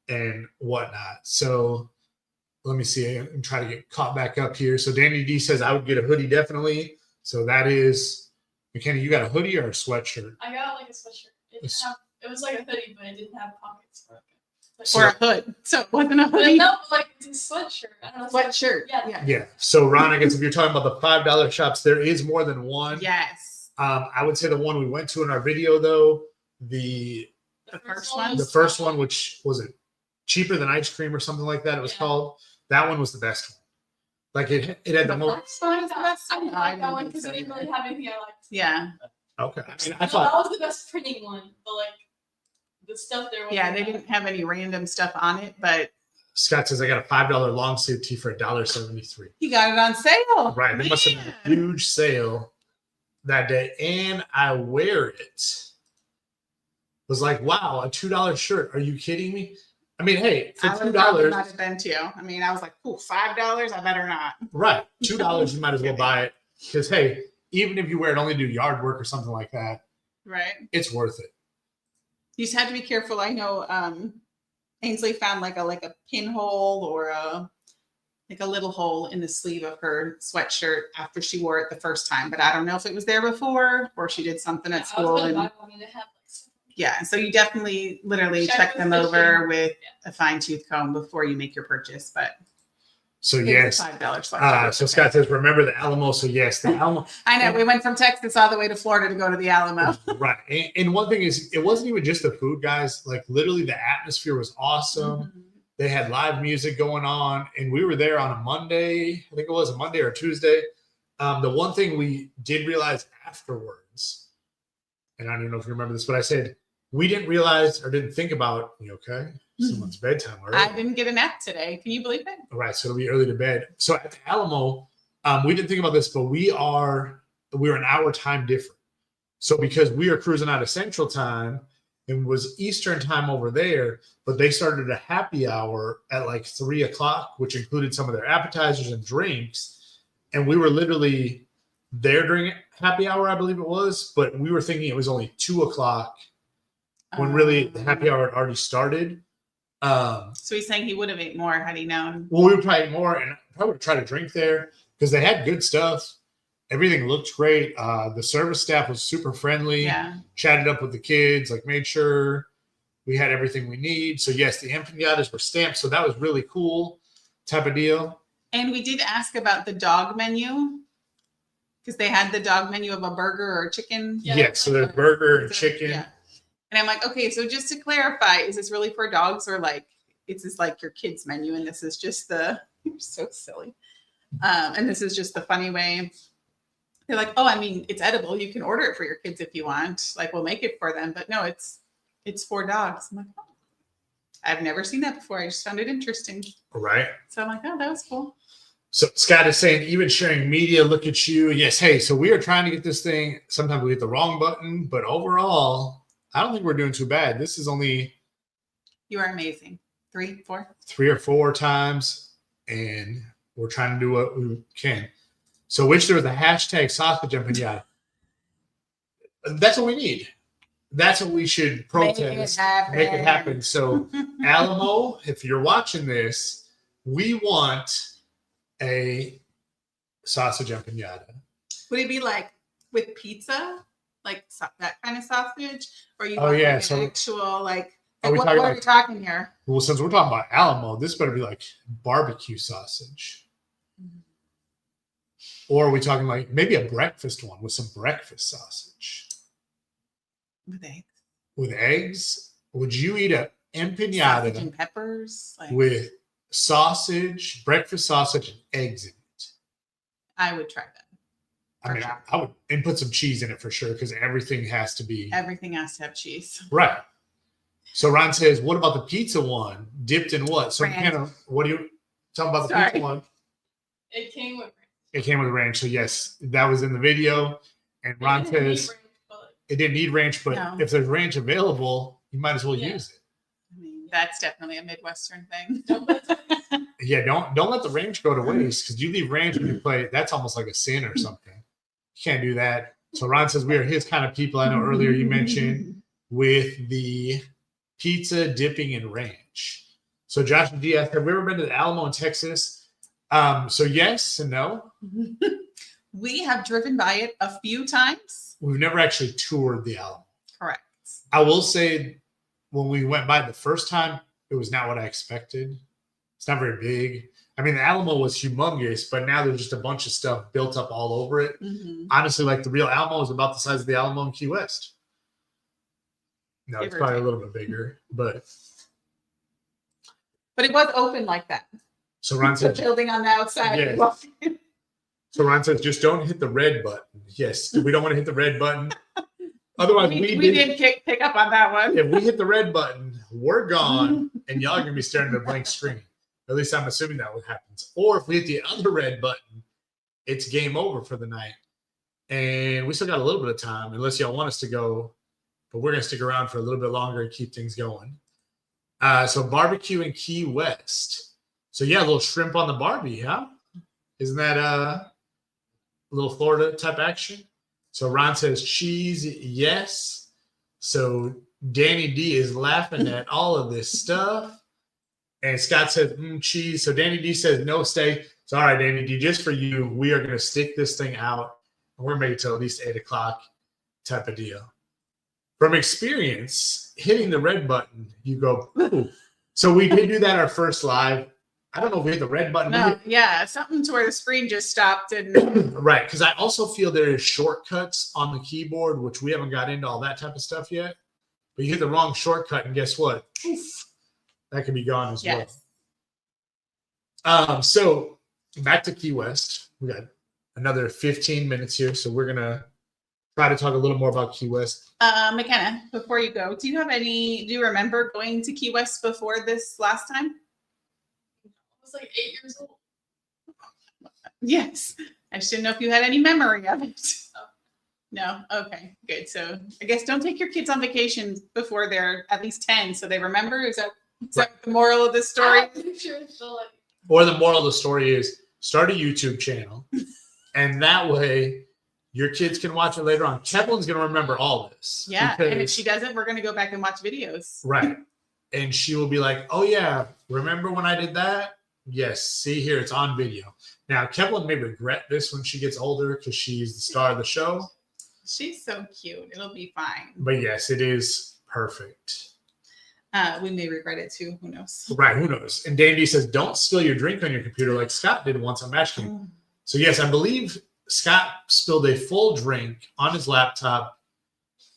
and whatnot. So let me see. I'm trying to get caught back up here. So Danny D says I would get a hoodie definitely. So that is, McKenna, you got a hoodie or a sweatshirt? I got like a sweatshirt. It was like a hoodie, but it didn't have pockets. Or a hood. So it wasn't a But hoodie. no, like it's a sweatshirt. I don't know. Sweatshirt. Yeah. Yeah. So Ron, I guess if you're talking about the $5 shops, there is more than one. Yes. I would say the one we went to in our video, though, the first one, which was it cheaper than ice cream or something like that, it was called. That one was the best one. Like it had the most. first one is the best. I didn't like that one because it didn't really have anything I liked. Yeah. Okay. I mean, I That thought was the best printing one, but like the stuff there. Yeah, they didn't have any random stuff on it, but Scott says I got a $5 long sleeve tee for $1.73. he got it on sale. Right. They must have had a huge sale that day. And I wear it. Was like, wow, a $2 shirt. Are you kidding me? I mean, hey, for I would probably $2, not have been too. I mean, I was like, "Ooh, $5? I better not." right? $2, you might as well buy it because hey, even if you wear it only do yard work or something like that, Right. it's worth it. You just had to be careful. I know Ainsley found like a pinhole or a little hole in the sleeve of her sweatshirt after she wore it the first time, but I don't know if it was there before or she did something at school. Yeah, so you definitely literally check them over with a fine tooth comb before you make your purchase. But So it's yes. a $5 sweatshirt. So Scott says, remember the Alamo. So yes, the Alamo. I know we went from Texas all the way to Florida to go to the Alamo. Right. And one thing is, it wasn't even just the food, guys. Like literally the atmosphere was awesome. Mhm. They had live music going on, and we were there on a Monday. I think it was a Monday or Tuesday. The one thing we did realize afterwards, and I don't even know if you remember this, but I said we didn't realize or didn't think about. You okay? Someone's bedtime already. I didn't get a nap today. Can you believe it? All right, so it'll be early to bed. So at the Alamo, we didn't think about this, but we're an hour time different. So because we are cruising out of Central Time and was Eastern Time over there, but they started a happy hour at like 3:00, which included some of their appetizers and drinks, and we were literally there during happy hour, I believe it was, but we were thinking it was only 2:00 when really the happy hour had already started. So he's saying he would have ate more had he known. Well, we would try more, and I probably would try to drink there because they had good stuff. Everything looked great. The service staff was super friendly. Yeah. Chatted up with the kids, like made sure we had everything we need. So yes, the empanadas were stamped, so that was really cool type of deal. And we did ask about the dog menu because they had the dog menu of a burger or chicken. Yeah, yes, so there's burger and So, chicken. yeah. And I'm like, okay, so just to clarify, is this really for dogs or like it's just like your kids menu and this is just the you're so silly. And this is just the funny way. They're like, oh, I mean, it's edible. You can order it for your kids if you want. Like we'll make it for them. But no, it's for dogs. I'm like, oh, I've never seen that before. I just found it interesting. Right. So I'm like, oh, that was cool. So Scott is saying, even sharing media, look at you. Yes, hey, so we are trying to get this thing. Sometimes we hit the wrong button, but overall, I don't think we're doing too bad. This is only You are amazing. 3, 4. 3 or 4 times, and we're trying to do what we can. So wish there was a hashtag sausage empanada. That's what we need. That's what we should protest. Make it happen. So Alamo, if you're watching this, we want a sausage empanada. Would it be like with pizza? Like that kind of sausage? Or you Oh, want yeah, like so- an actual like Are we what talking are like- we talking here? Well, since we're talking about Alamo, this better be like barbecue sausage. Or are we talking like maybe a breakfast one with some breakfast sausage? With eggs. With eggs? Would you eat a Sausage empanada and peppers. Like with sausage, breakfast sausage, and eggs in it? I would try that. I mean, sure. I would, and put some cheese in it for sure, because everything has to be Everything has to have cheese. right. So Ron says, what about the pizza one? Dipped in what? So Ranch. Hannah, what do you talk about the Sorry. pizza one? It came with. It came with ranch. So yes, that was in the video. And Ron says it didn't need ranch, but No. if there's ranch available, you might as well Yeah. use it. I mean, that's definitely a Midwestern thing. Yeah, don't let the ranch go to waste, because you leave ranch when you play. That's almost like a sin or something. You can't do that. So Ron says we are his kind of people. I know earlier you mentioned with the pizza dipping in ranch. So Josh and G asked, have we ever been to the Alamo in Texas? So yes and no. We have driven by it a few times. We've never actually toured the Alamo. Correct. I will say when we went by the first time, it was not what I expected. It's not very big. I mean, the Alamo was humongous, but now there's just a bunch of stuff built up all over it. Honestly, like the real Alamo is about the size of the Alamo in Key West. No, it's probably a little bit bigger, but it was open like that. So Ron said, building on the outside. Yeah. So Ron says, just don't hit the red button. Yes, we don't want to hit the red button. Otherwise, we did pick up on that one. If we hit the red button, we're gone, and y'all are going to be staring at a blank screen. At least I'm assuming that what happens. Or if we hit the other red button, it's game over for the night. And we still got a little bit of time, unless y'all want us to go. But we're going to stick around for a little bit longer and keep things going. So barbecue in Key West. So yeah, a little shrimp on the Barbie, huh? Isn't that a little Florida type action? So Ron says cheese, yes. So Danny D is laughing at all of this stuff. And Scott says, cheese. So Danny D says, no steak. So all right, Danny D, just for you, we are going to stick this thing out. And we're made till at least 8 o'clock type of deal. From experience, hitting the red button, you go, ooh. So we did do that our first live. I don't know if we hit the red button. No, yeah, something to where the screen just stopped. And right, because I also feel there is shortcuts on the keyboard, which we haven't got into all that type of stuff yet. But you hit the wrong shortcut, and guess what? Oof, that could be gone as well. So back to Key West. We got another 15 minutes here, so we're gonna try to talk a little more about Key West. McKenna, before you go, do you remember going to Key West before this last time? I was like 8 years old. Yes. I just didn't know if you had any memory of it. No? Okay, good. So I guess don't take your kids on vacation before they're at least 10 so they remember. Is that the moral of this story? I'm pretty sure it's still like. Or the moral of the story is start a YouTube channel, and that way your kids can watch it later on. Kevlin's going to remember all this. Yeah, and if she doesn't, we're going to go back and watch videos. Right. And she will be like, oh, yeah, remember when I did that? Yes, see here, it's on video. Now, Kevlin may regret this when she gets older because she's the star of the show. She's so cute. It'll be fine. But yes, it is perfect. We may regret it too. Who knows? Right, who knows? And Dandy says, don't spill your drink on your computer like Scott did once on Match Game. So yes, I believe Scott spilled a full drink on his laptop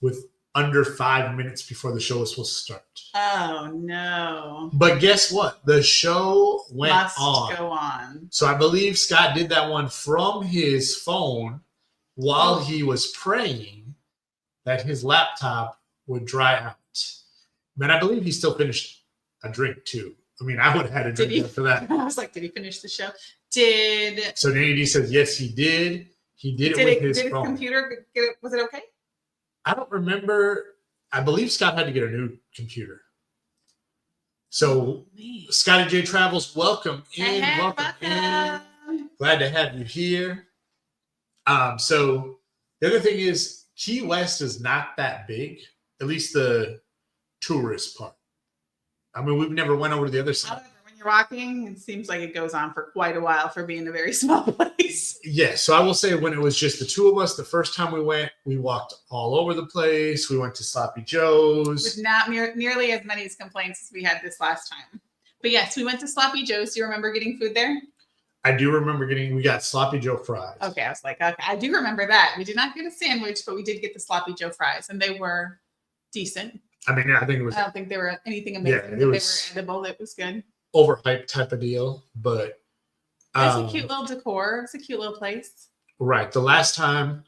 with under 5 minutes before the show was supposed to start. Oh, no. But guess what? The show went Must on. go on. So I believe Scott did that one from his phone while he was praying that his laptop would dry out. And I believe he still finished a drink too. I mean, I would have had a drink after that. I was like, did he finish the show? So Danny D says, yes, he did. He did it with his phone. Did his computer get it? Was it okay? I don't remember. I believe Scott had to get a new computer. So Scotty J Travels, welcome in. Welcome in. Glad to have you here. So the other thing is Key West is not that big, at least the tourist part. I mean, we've never went over to the other side. When you're walking, it seems like it goes on for quite a while for being a very small place. Yeah, so I will say when it was just the two of us, the first time we went, we walked all over the place. We went to Sloppy Joe's. With not nearly as many complaints as we had this last time. But yes, we went to Sloppy Joe's. Do you remember getting food there? I do remember we got Sloppy Joe fries. Okay, I was like, okay, I do remember that. We did not get a sandwich, but we did get the Sloppy Joe fries, and they were decent. I mean, I think it was. I don't think they were anything amazing. Yeah, they were edible. It was good. Overhyped type of deal, but it's a cute little decor. It's a cute little place. Right. The last time,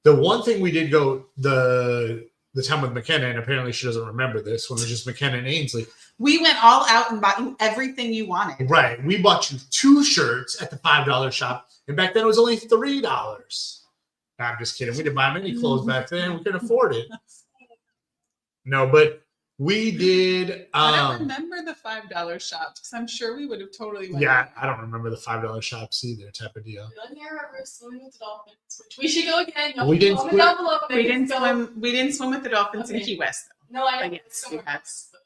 the one thing we did go the time with McKenna, and apparently she doesn't remember this, when it was just McKenna and Ainsley. We went all out and bought you everything you wanted. Right. We bought you 2 shirts at the $5 shop, and back then it was only $3. No, I'm just kidding. We didn't buy many clothes back then. We couldn't afford it. No, but We did. I don't remember the $5 shops because I'm sure we would have totally went. Yeah, I don't remember the $5 shops either, type of deal. The only I remember is swimming with the dolphins, which we should go again. Y'all We can didn't comment swim- down below. We Maybe didn't go- swim. We didn't swim with the dolphins in Okay. Key West. No, I know. But yes, it's we somewhere have. else, but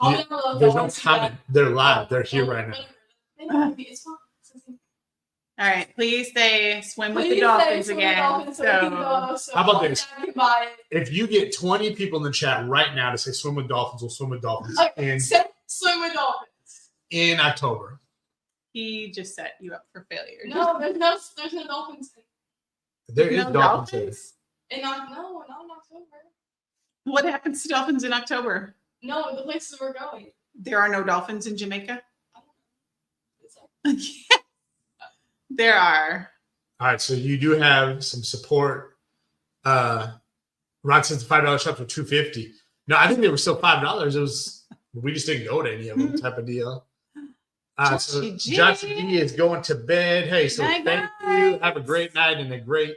comment down below if There's y'all no want to see that. comment. They're live. They're here right now. Whatever. It's fine. All right, please say swim with Please the dolphins say swim with again. dolphins so we can go, so How about all this? dad can buy it. If you get 20 people in the chat right now to say swim with dolphins, we'll swim with dolphins Okay, say swim with dolphins. in October. He just set you up for failure. No, there's no dolphins. There is No dolphins. dolphins? Not in October. What happens to dolphins in October? No, the places we're going. There are no dolphins in Jamaica. It's like, There are. All right, so you do have some support. Ron says the $5 shops were $2.50. No, I think they were still $5. It was we just didn't go to any of them, type of deal. So Joshy G. Joshy G is going to bed. Hey, so Night, thank guys. you. Have a great night and a great.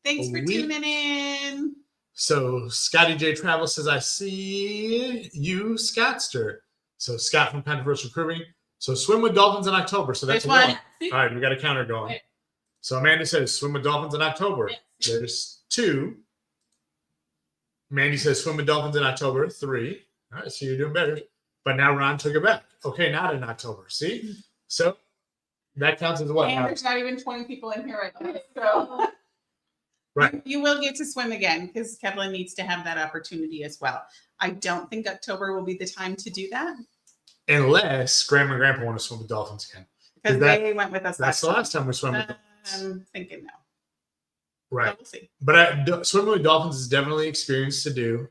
Thanks for week. tuning in. So Scotty J Travel says, I see you, Scottster. So Scott from Controversial Recruiting. So swim with dolphins in October. So that's Which one? one. All right, we got a counter going. Wait. So Amanda says swim with dolphins in October. Yes. There's 2. Mandy says swim with dolphins in October. 3. All right, so you're doing better. But now Ron took it back. Okay, not in October. See? So that counts as what? And Now? there's not even 20 people in here right now. okay, So Right. you will get to swim again because Kevlin needs to have that opportunity as well. I don't think October will be the time to do that Unless Grandma and Grandpa want to swim with dolphins again. because That- they went with us That's the last time we swam with time. dolphins. I'm thinking no. Right. But we'll see. But swimming with dolphins is definitely an experience to do.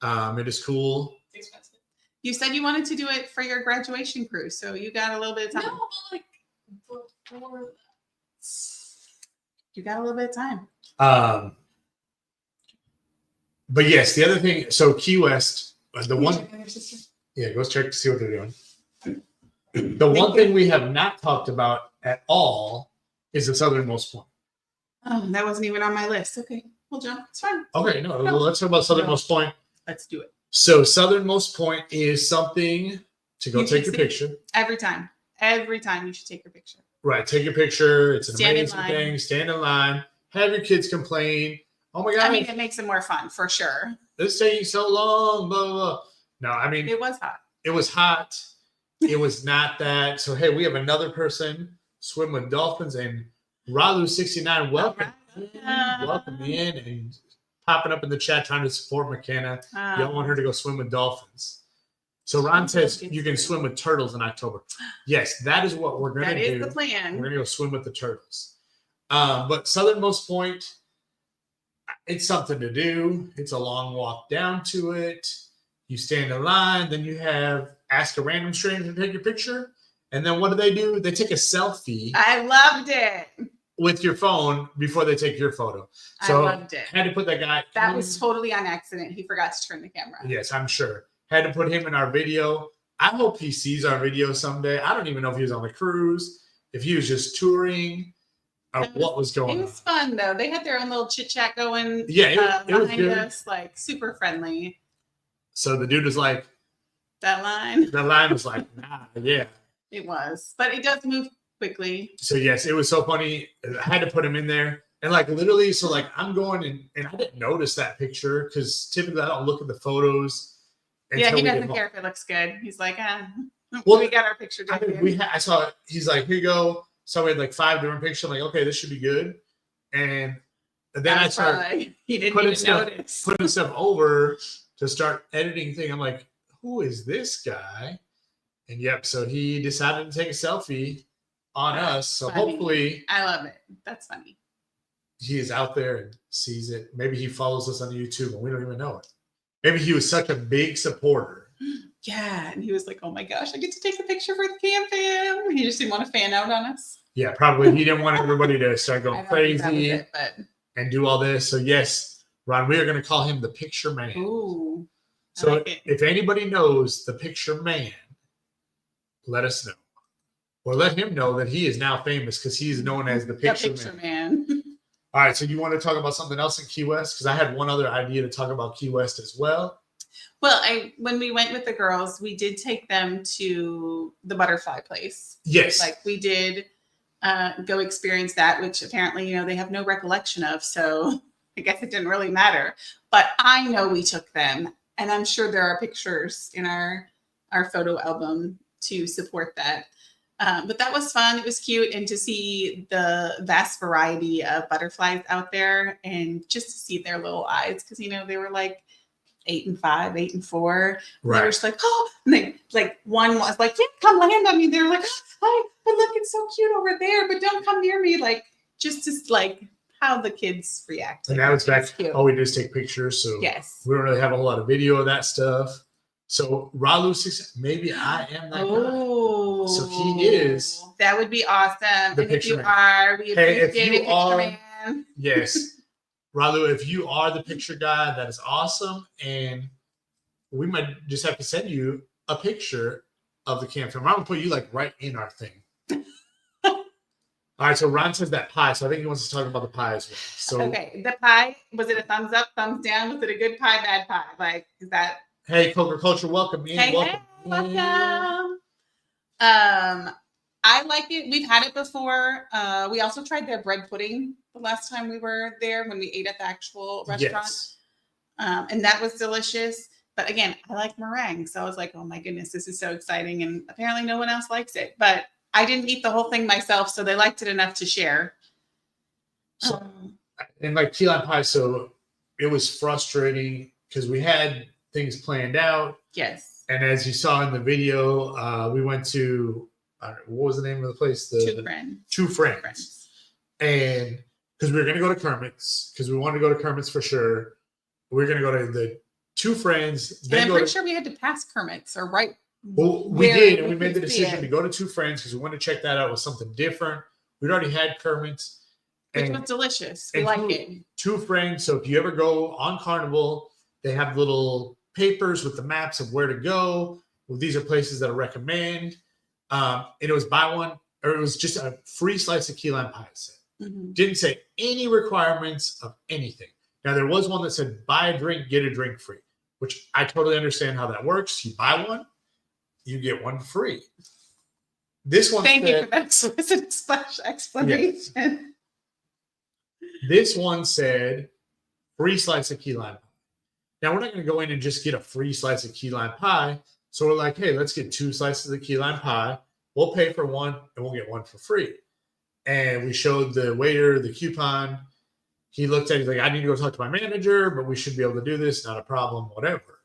It is cool. it's expensive. You said you wanted to do it for your graduation cruise, so you got a little bit of No, time. but like before that. You got a little bit of time. But yes, the other thing. So Key West, the You one, check on your sister? yeah, go check to see what they're doing. The one thing we have not talked about at all is the southernmost point. Oh, that wasn't even on my list. Okay, we'll jump. It's fine. Okay, no, let's talk about southernmost point. Let's do it. So southernmost point is something to go You take should your see- picture. Every time. Every time you should take your picture. Right, take your picture. It's an Stand in amazing line. thing. Stand in line. Have your kids complain. Oh my God, I mean, it makes it more fun for sure. this taking so long, blah, blah, blah. No, I mean, It was hot. it was hot. It was not that. So, hey, we have another person swim with dolphins and Ralu69. Welcome. Alright. Welcome in and popping up in the chat trying to support McKenna. You don't want her to go swim with dolphins. So Ron says you can swim with turtles in October. Yes, that is what we're going That to is do. the We're plan. going to go swim with the turtles. But southernmost point, it's something to do. It's a long walk down to it. You stand in line, then you have ask a random stranger to take your picture. And then what do? They take a selfie I loved it. with your phone before they take your photo. I So loved it. had to put that guy. That was totally on accident. He forgot to turn the camera. Yes, I'm sure. Had to put him in our video. I hope he sees our video someday. I don't even know if he was on the cruise, if he was just touring, or what was It going on. was fun though. They had their own little chit chat going. Yeah, it was behind good. us, like super friendly. So the dude was like, That line, the line was like, nah, yeah. it was, but it does move quickly. So yes, it was so funny. I had to put him in there. And like literally, so like I'm going and I didn't notice that picture because typically I don't look at the photos. Yeah, until he we get doesn't home. care if it looks good. He's like, Well, we got our picture I done. mean, I saw he's like, here you go. So we had like 5 different pictures. I'm like, okay, this should be good. And then I started He didn't putting even stuff- notice. putting stuff over to start editing thing. I'm like, who is this guy? And yep, so he decided to take a selfie on us. So Funny. hopefully I love it. That's funny. he is out there and sees it. Maybe he follows us on YouTube and we don't even know it. Maybe he was such a big supporter. Yeah, and he was like, "Oh my gosh, I get to take a picture for the KAM Fam." He just didn't want to fan out on us. Yeah, probably he didn't want everybody to start I going don't think that was crazy it, but and do all this. So yes, Ron, we are going to call him the picture man. ooh, I So like it. if anybody knows the picture man, let us know. Or let him know that he is now famous because he's known as the The picture, picture man. man. All right, so you want to talk about something else in Key West? Because I had one other idea to talk about Key West as well. Well, when we went with the girls, we did take them to the butterfly place. Yes. Like we did go experience that, which apparently, they have no recollection of. So I guess it didn't really matter. But I know we took them, and I'm sure there are pictures in our photo album to support that. But that was fun. It was cute. And to see the vast variety of butterflies out there and just to see their little eyes, because, they were like 8 and 5, 8 and 4. And they were just like, oh, and they like one was like, yeah, come land on me. They're like, hi, but look, it's so cute over there, but don't come near me. Like just like how the kids react. And now it's back. All we do is take pictures. So yes, we don't really have a whole lot of video of that stuff. So Ralu 6, maybe I am that guy. So he is. That would be awesome. The and picture if you man. are, we Hey, appreciate if you it, picture are, man. Yes. Ralu, if you are the picture guy, that is awesome. And we might just have to send you a picture of the KAM Fam. I'm going to put you like right in our thing. All right. So Ron says that pie. So I think he wants to talk about the pie as well. So okay. The pie, was it a thumbs up, thumbs down? Was it a good pie, bad pie? Like, is that. Hey, Coca Culture, welcome in. Hey, welcome. Welcome. I like it. We've had it before. We also tried their bread pudding the last time we were there when we ate at the actual restaurant. Yes. And that was delicious. But again, I like meringue. So I was like, oh my goodness, this is so exciting. And apparently no one else likes it. But I didn't eat the whole thing myself, so they liked it enough to share. So, and like key lime pie, so it was frustrating because we had things planned out. Yes. And as you saw in the video, we went to, what was the name of the place? Two Friends. And because we were going to go to Kermit's, because we wanted to go to Kermit's for sure. We were going to go to the Two Friends. And I'm pretty sure we had to pass Kermit's or right. Well, we did. And we made the decision to go to Two Friends because we wanted to check that out with something different. We'd already had Kermit's. Which was delicious. We like it. Two Friends. So if you ever go on Carnival, they have little papers with the maps of where to go. Well, these are places that I recommend. And it was buy one, or it was just a free slice of key lime pie set. Mm-hmm. Didn't say any requirements of anything. Now, there was one that said buy a drink, get a drink free, which I totally understand how that works. You buy one, you get one free. This one Thank you for that explicit explanation. Yes. This one said free slice of key lime pie. Now, we're not going to go in and just get a free slice of key lime pie. So we're like, hey, let's get 2 slices of key lime pie. We'll pay for one and we'll get one for free. And we showed the waiter the coupon. He looked at it, he's like, I need to go talk to my manager, but we should be able to do this. Not a problem, whatever.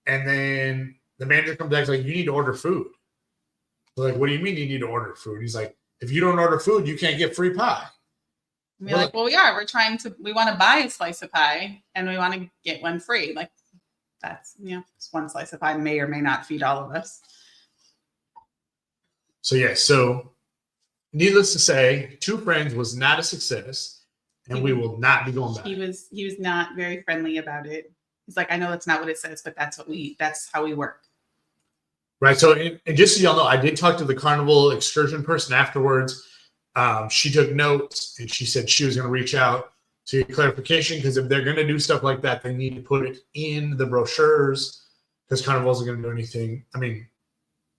And then the manager comes back, like, you need to order food. We're like, what do you mean you need to order food? He's like, if you don't order food, you can't get free pie. We're like, well, we are. We want to buy a slice of pie and we want to get one free. Like, that's, it's one slice of pie may or may not feed all of us. So, yes. So, needless to say, Two Friends was not a success, and we will not be going back. He was not very friendly about it. He's like, I know that's not what it says, but that's how we work. Right. So, and just so y'all know, I did talk to the Carnival excursion person afterwards. She took notes and she said she was going to reach out to get clarification, because if they're going to do stuff like that, they need to put it in the brochures, because Carnival isn't going to do anything. I mean,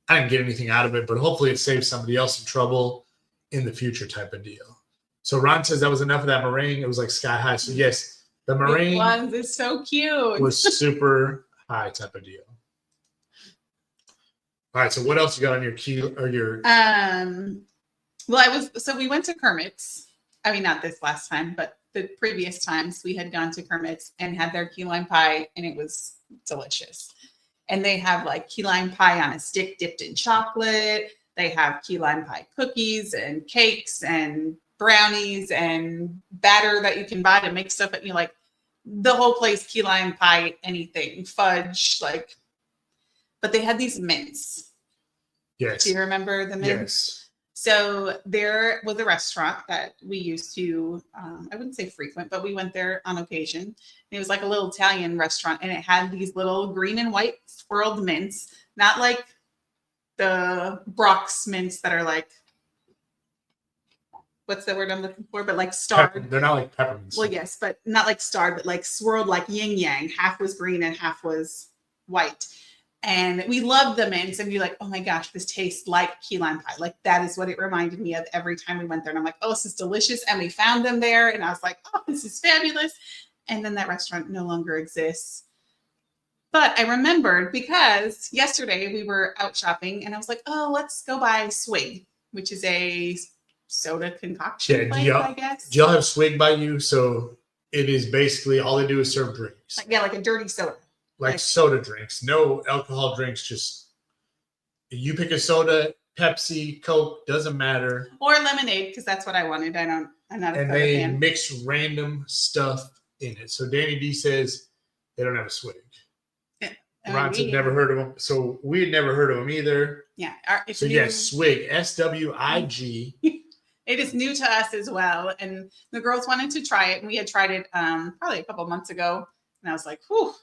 I didn't get anything out of it, but hopefully it saves somebody else some trouble in the future type of deal. So Ron says that was enough of that meringue. It was like sky high. So yes, the meringue is so cute. was super high type of deal. All right. So what else you got on your key or your? Well, we went to Kermit's. I mean, not this last time, but the previous times we had gone to Kermit's and had their key lime pie, and it was delicious. And they have like key lime pie on a stick dipped in chocolate. They have key lime pie cookies and cakes and brownies and batter that you can buy to make stuff. Like the whole place, key lime pie, anything, fudge, like. But they had these mints. Yes. Do you remember the mints? Yes. So there was a restaurant that we used to, I wouldn't say frequent, but we went there on occasion. And it was like a little Italian restaurant, and it had these little green and white swirled mints, not like the Brock's mints that are like, what's the word I'm looking for? But like starred. They're not like peppermints. Well, yes, but not like starred, but like swirled like yin yang. Half was green and half was white. And we loved the mints, and you're like, oh my gosh, this tastes like key lime pie. Like that is what it reminded me of every time we went there. And I'm like, oh, this is delicious. And we found them there, and I was like, oh, this is fabulous. And then that restaurant no longer exists. But I remembered because yesterday we were out shopping, and I was like, oh, let's go buy Swig, which is a soda concoction place, I guess. Do y'all have Swig by you? So it is basically all they do is serve drinks. Like a dirty soda. Like soda drinks, no alcohol drinks. Just you pick a soda, Pepsi, Coke, doesn't matter. Or lemonade, because that's what I wanted. I'm not a and soda they fan. mix random stuff in it. So Danny D says they don't have a Swig. Ron had never heard of them, so we had never heard of them either. Yeah. So yes, Swig, SWIG. It is new to us as well, and the girls wanted to try it, and we had tried it probably a couple months ago. And I was like, whew,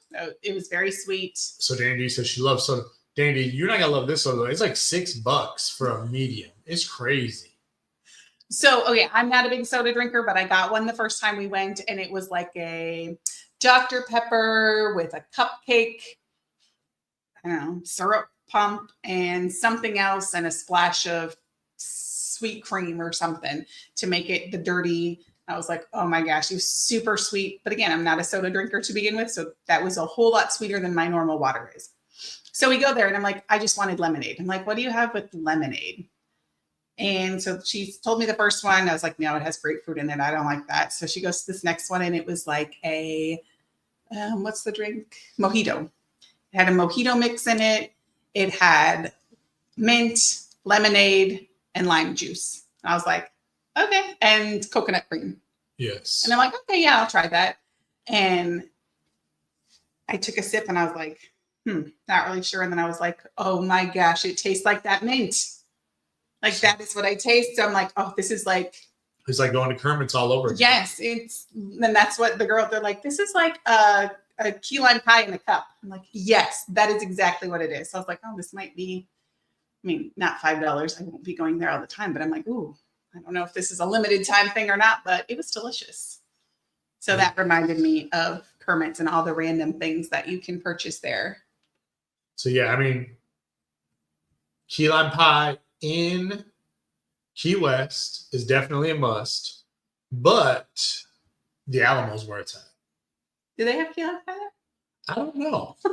it was very sweet. So Dandy says she loves soda. Dandy, you're not going to love this soda. It's like $6 for a medium. It's crazy. So, okay, I'm not a big soda drinker, but I got one the first time we went, and it was like a Dr. Pepper with a cupcake, I don't know, syrup pump and something else, and a splash of sweet cream or something to make it the dirty. I was like, oh my gosh, it was super sweet. But again, I'm not a soda drinker to begin with. So that was a whole lot sweeter than my normal water is. So we go there and I'm like, I just wanted lemonade. I'm like, what do you have with lemonade? And so she told me the first one. I was like, no, it has grapefruit in it. I don't like that. So she goes to this next one, and it was like a, what's the drink? Mojito. It had a mojito mix in it. It had mint, lemonade, and lime juice. And I was like, okay. And coconut cream. Yes. And I'm like, okay, yeah, I'll try that. And I took a sip and I was like, not really sure. And then I was like, oh my gosh, it tastes like that mint. Like that is what I taste. So I'm like, oh, this is like. It's like going to Kermit's all over again. Yes. And that's what they're like, this is like a key lime pie in a cup. I'm like, yes, that is exactly what it is. So I was like, oh, this might be, I mean, not $5. I won't be going there all the time, but I'm like, ooh. I don't know if this is a limited time thing or not, but it was delicious. So that reminded me of Kermit's and all the random things that you can purchase there. So yeah, I mean, key lime pie in Key West is definitely a must, but the Alamo's where it's at. Do they have key lime pie there? I don't know. I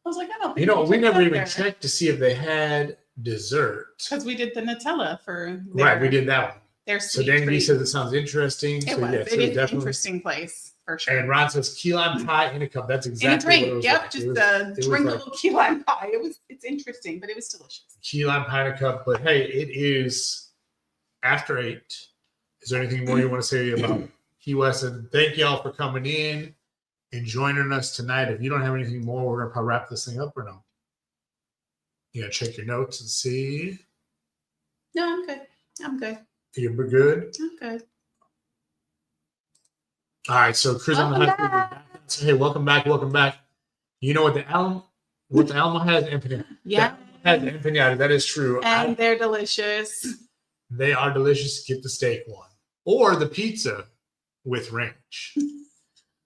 was like, I don't think. You know, we never even checked to see if they had dessert. Because we did the Nutella for Right, we did that one. So Danny says it sounds interesting. It so was. yes, It is an definitely interesting place for sure. And Ron says key lime pie in a cup. That's exactly in a drink. what it was Yep, like. just it was drinkable like key lime pie. It's interesting, but it was delicious. key lime pie in a cup. But hey, it is after 8. Is there anything more you want to say about Key West? And thank y'all for coming in and joining us tonight. If you don't have anything more, we're gonna probably wrap this thing up or no? You gotta check your notes and see. No, I'm good. I'm good. You're good. I'm good. All right, so Chris on the high school. So, hey, welcome back. You know what the Alamo has? Empanada. Yeah. Has empanada. That is true. And they're delicious. They are delicious. Get the steak one or the pizza with ranch.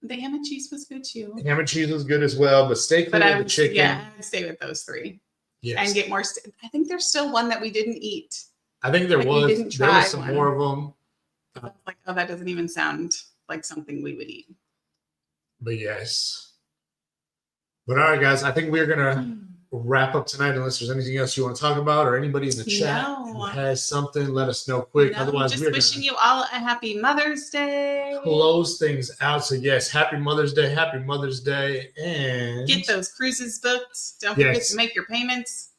The ham and cheese was good too. Ham and cheese was good as well, but steak But with the chicken. Yeah, I would stay with those 3. Yes. And get more. I think there's still one that we didn't eat. I think there like was some one. more of them. I was like, oh, that doesn't even sound like something we would eat. But yes. But all right, guys, I think we're gonna wrap up tonight. Unless there's anything else you want to talk about, or anybody in the chat who has something, let us know quick. No, Otherwise, just we're wishing you all a happy Mother's Day. Close things out. So yes, happy Mother's Day, and Get those cruises booked. Don't forget to make your payments.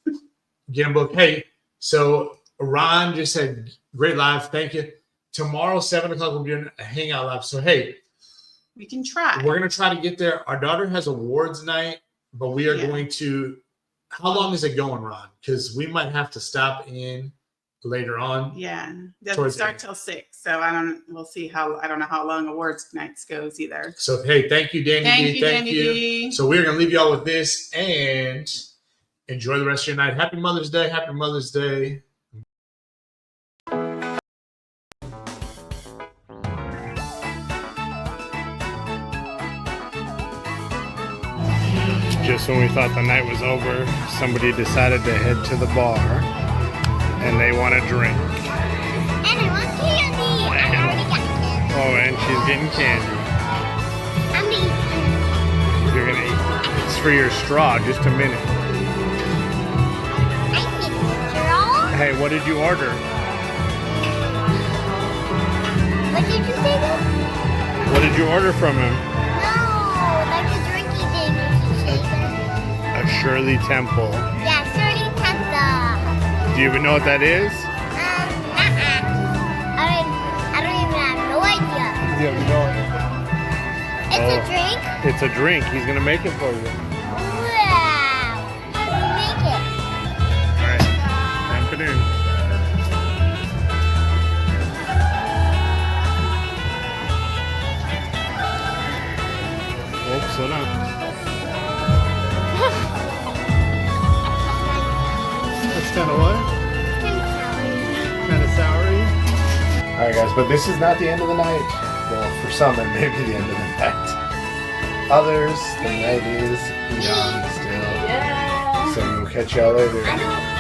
Get them booked. Hey, so Ron just said, great live. Thank you. Tomorrow, 7 o'clock, we'll be doing a hangout live. So, hey, we can try. We're going to try to get there. Our daughter has awards night, but we are going to, how long is it going, Ron? Because we might have to stop in later on. Yeah. It doesn't start till 6. So we'll see I don't know how long awards nights goes either. So, hey, thank you, Danny D. Thank you. So we're going to leave y'all with this and enjoy the rest of your night. Happy Mother's Day. Happy Mother's Day. Just when we thought the night was over, somebody decided to head to the bar and they want a drink. And I want candy. I already got candy. Oh, and she's getting candy. I'm gonna eat. You're gonna eat. It's for your straw, just a minute. I need straw. Hey, what did you order? What did you say then? What did you order from him? No, like the drinky thing. A Shirley Temple. Yeah, Shirley Temple. Do you even know what that is? I don't even have no idea. You have no idea. It's a drink? It's a drink. He's gonna make it for you. Wow. How do you make it? All right, dump it in. Oh, slow down. That's kind of what? Kind of soury. All right, guys, but this is not the end of the night. Well, for some, it may be the end of the night. Others, the night is young still. Yeah. So we'll catch y'all later. I don't